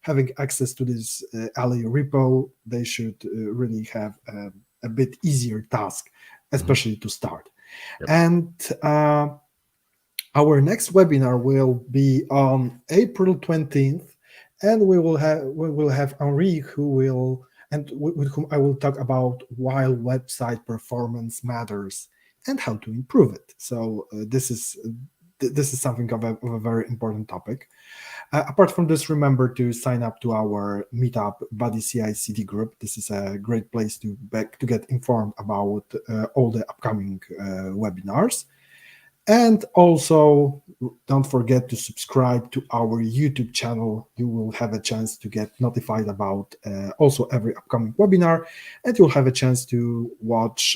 having access to this Ali repo, they should really have a bit easier task, especially to start. And our next webinar will be on April 20th, and we will have Henri, who will, and with whom I will talk about why website performance matters and how to improve it. So this is something of a very important topic. Apart from this, remember to sign up to our meetup Buddy CI/CD group. This is a great place to get informed about all the upcoming webinars. And also, don't forget to subscribe to our YouTube channel. You will have a chance to get notified about also every upcoming webinar, and you'll have a chance to watch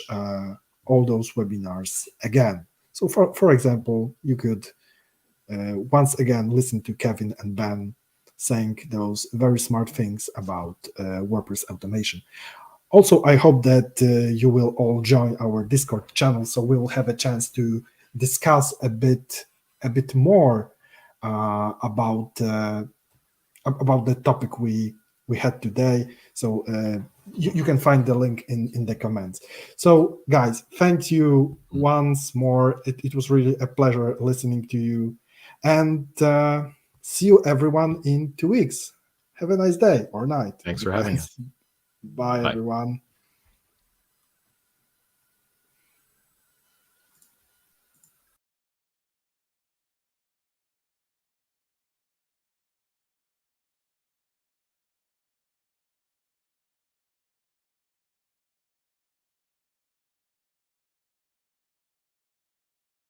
all those webinars again. So for example, you could once again listen to Kevin and Ben saying those very smart things about WordPress automation. Also, I hope that you will all join our Discord channel, so we will have a chance to discuss a bit more about the topic we had today. So you can find the link in the comments. So guys, thank you once more. It was really a pleasure listening to you, and see you everyone in 2 weeks. Have a nice day or night. Thanks for having us. Bye, everyone.